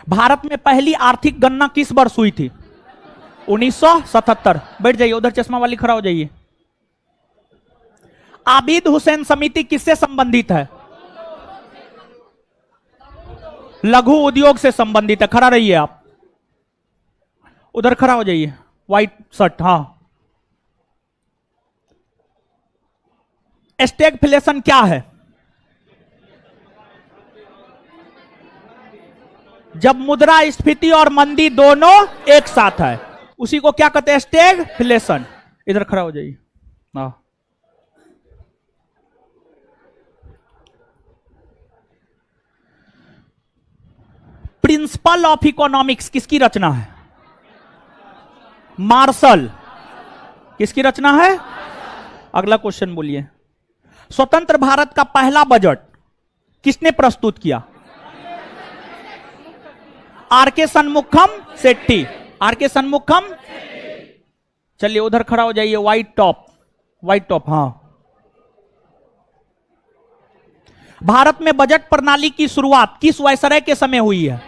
भारत में पहली आर्थिक गणना किस वर्ष हुई थी? 1977। बैठ जाइए, उधर चश्मा वाली खड़ा हो जाइए। आबिद हुसैन समिति किससे संबंधित है? लघु उद्योग से संबंधित है। खड़ा रहिए आप, उधर खड़ा हो जाइए, व्हाइट शर्ट। हाँ, स्टैगफ्लेशन क्या है? जब मुद्रास्फीति और मंदी दोनों एक साथ है, उसी को क्या कहते हैं? स्टैगफ्लेशन। इधर खड़ा हो जाइए। हाँ, प्रिंसिपल ऑफ इकोनॉमिक्स किसकी रचना है? मार्शल। किसकी रचना है? अगला क्वेश्चन बोलिए। स्वतंत्र भारत का पहला बजट किसने प्रस्तुत किया? आर.के. शनमुखम शेट्टी। आर.के. शनमुखम। चलिए उधर खड़ा हो जाइए, व्हाइट टॉप, व्हाइट टॉप। हाँ, भारत में बजट प्रणाली की शुरुआत किस वायसराय के समय हुई है?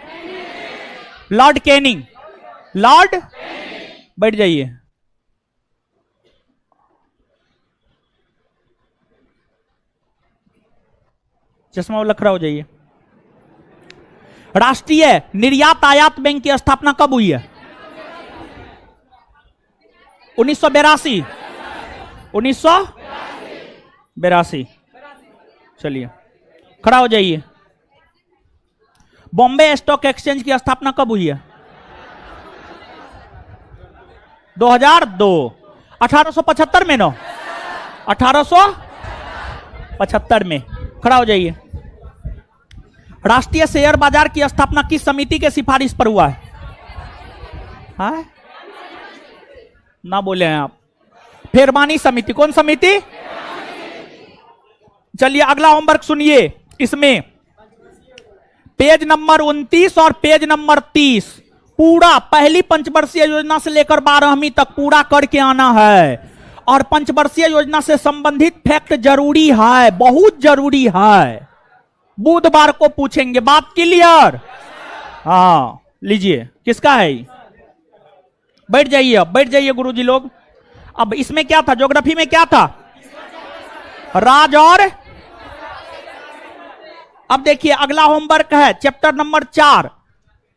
Lord Canning. लॉर्ड। बैठ जाइए। चश्मा वाला खड़ा हो जाइए। राष्ट्रीय निर्यात आयात बैंक की स्थापना कब हुई है? 1982। 1982। चलिए खड़ा हो जाइए। बॉम्बे स्टॉक एक्सचेंज की स्थापना कब हुई है? 2002। 1875 में ना? 1875 में। खड़ा हो जाइए। राष्ट्रीय शेयर बाजार की स्थापना किस समिति के सिफारिश पर हुआ है? हाँ? ना बोले हैं आप। फेरमानी समिति। कौन समिति? चलिए अगला होमवर्क सुनिए। इसमें पेज नंबर 29 और पेज नंबर 30 पूरा पहली पंचवर्षीय योजना से लेकर 12वीं तक पूरा करके आना है। और पंचवर्षीय योजना से संबंधित फैक्ट जरूरी है, बहुत जरूरी है। बुधवार को पूछेंगे। बात क्लियर? हाँ लीजिए, किसका है ये? बैठ जाइए, अब बैठ जाइए गुरुजी लोग। अब इसमें क्या था, ज्योग्राफी में क्या था? राज और। अब देखिए अगला होमवर्क है चैप्टर नंबर 4,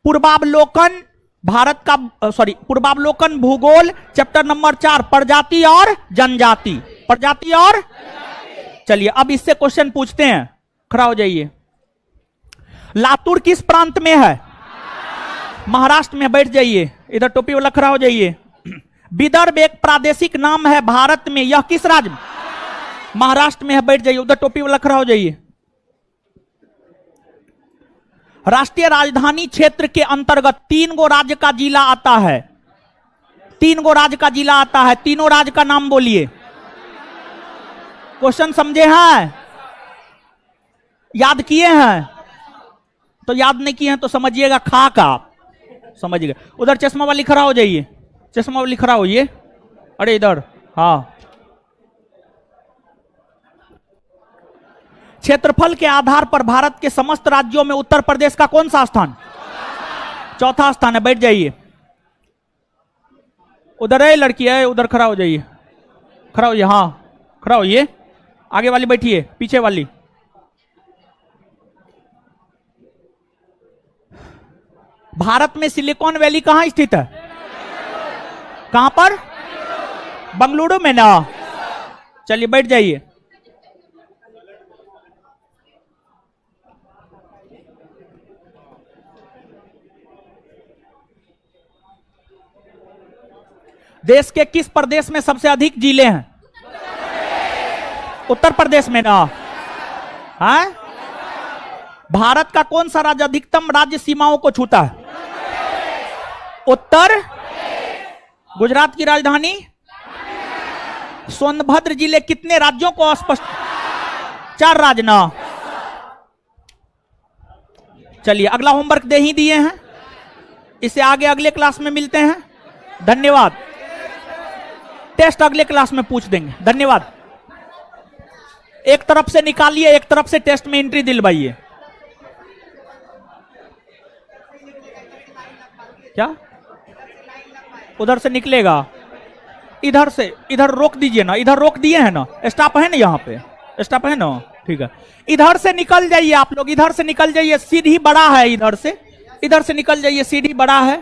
पूर्वावलोकन भारत का, सॉरी पूर्वावलोकन भूगोल, चैप्टर नंबर 4, प्रजाति और जनजाति। प्रजाति और, चलिए अब इससे क्वेश्चन पूछते हैं। खड़ा हो जाइए। लातूर किस प्रांत में है? महाराष्ट्र में। बैठ जाइए, इधर टोपी वाला खड़ा हो जाइए। विदर्भ एक प्रादेशिक नाम है भारत में, यह किस राज्य में? महाराष्ट्र में है। बैठ जाइए, उधर टोपी वाला खड़ा हो जाइए। राष्ट्रीय राजधानी क्षेत्र के अंतर्गत 3 गो राज्य का जिला आता है। 3 गो राज्य का जिला आता है, तीनों राज्य का नाम बोलिए। क्वेश्चन समझे हैं? याद किए हैं? तो याद नहीं किए हैं तो समझिएगा खाक, आप समझिएगा। उधर चश्मा वाली खड़ा हो जाइए, चश्मा वाली खड़ा होइए। अरे इधर, हाँ। क्षेत्रफल के आधार पर भारत के समस्त राज्यों में उत्तर प्रदेश का कौन सा स्थान? चौथा स्थान है। बैठ जाइए। उधर है लड़की है, उधर खड़ा हो जाइए। खड़ा होइए, हाँ खड़ा होइए। आगे वाली बैठिए, पीछे वाली। भारत में सिलिकॉन वैली कहां स्थित है? कहां पर? बंगलुरु में ना। चलिए बैठ जाइए। देश के किस प्रदेश में सबसे अधिक जिले हैं? उत्तर प्रदेश में ना। हाँ? भारत का कौन सा राज्य अधिकतम राज्य सीमाओं को छूता है? उत्तर। गुजरात की राजधानी? सोनभद्र जिले कितने राज्यों को स्पष्ट? 4 राज्य ना। चलिए अगला होमवर्क दे ही दिए हैं, इसे आगे अगले क्लास में मिलते हैं। धन्यवाद। टेस्ट अगले क्लास में पूछ देंगे। धन्यवाद। एक तरफ से निकालिए, एक तरफ से टेस्ट में एंट्री दिलवाइए। क्या? उधर से निकलेगा, इधर से, इधर रोक दीजिए ना, इधर रोक दिए हैं ना, स्टाफ है ना, यहाँ पे स्टाफ है ना, ठीक है। इधर से निकल जाइए आप लोग, इधर से निकल जाइए, सीढ़ी बड़ा है, इधर से निकल जाइए, सीढ़ी बड़ा है।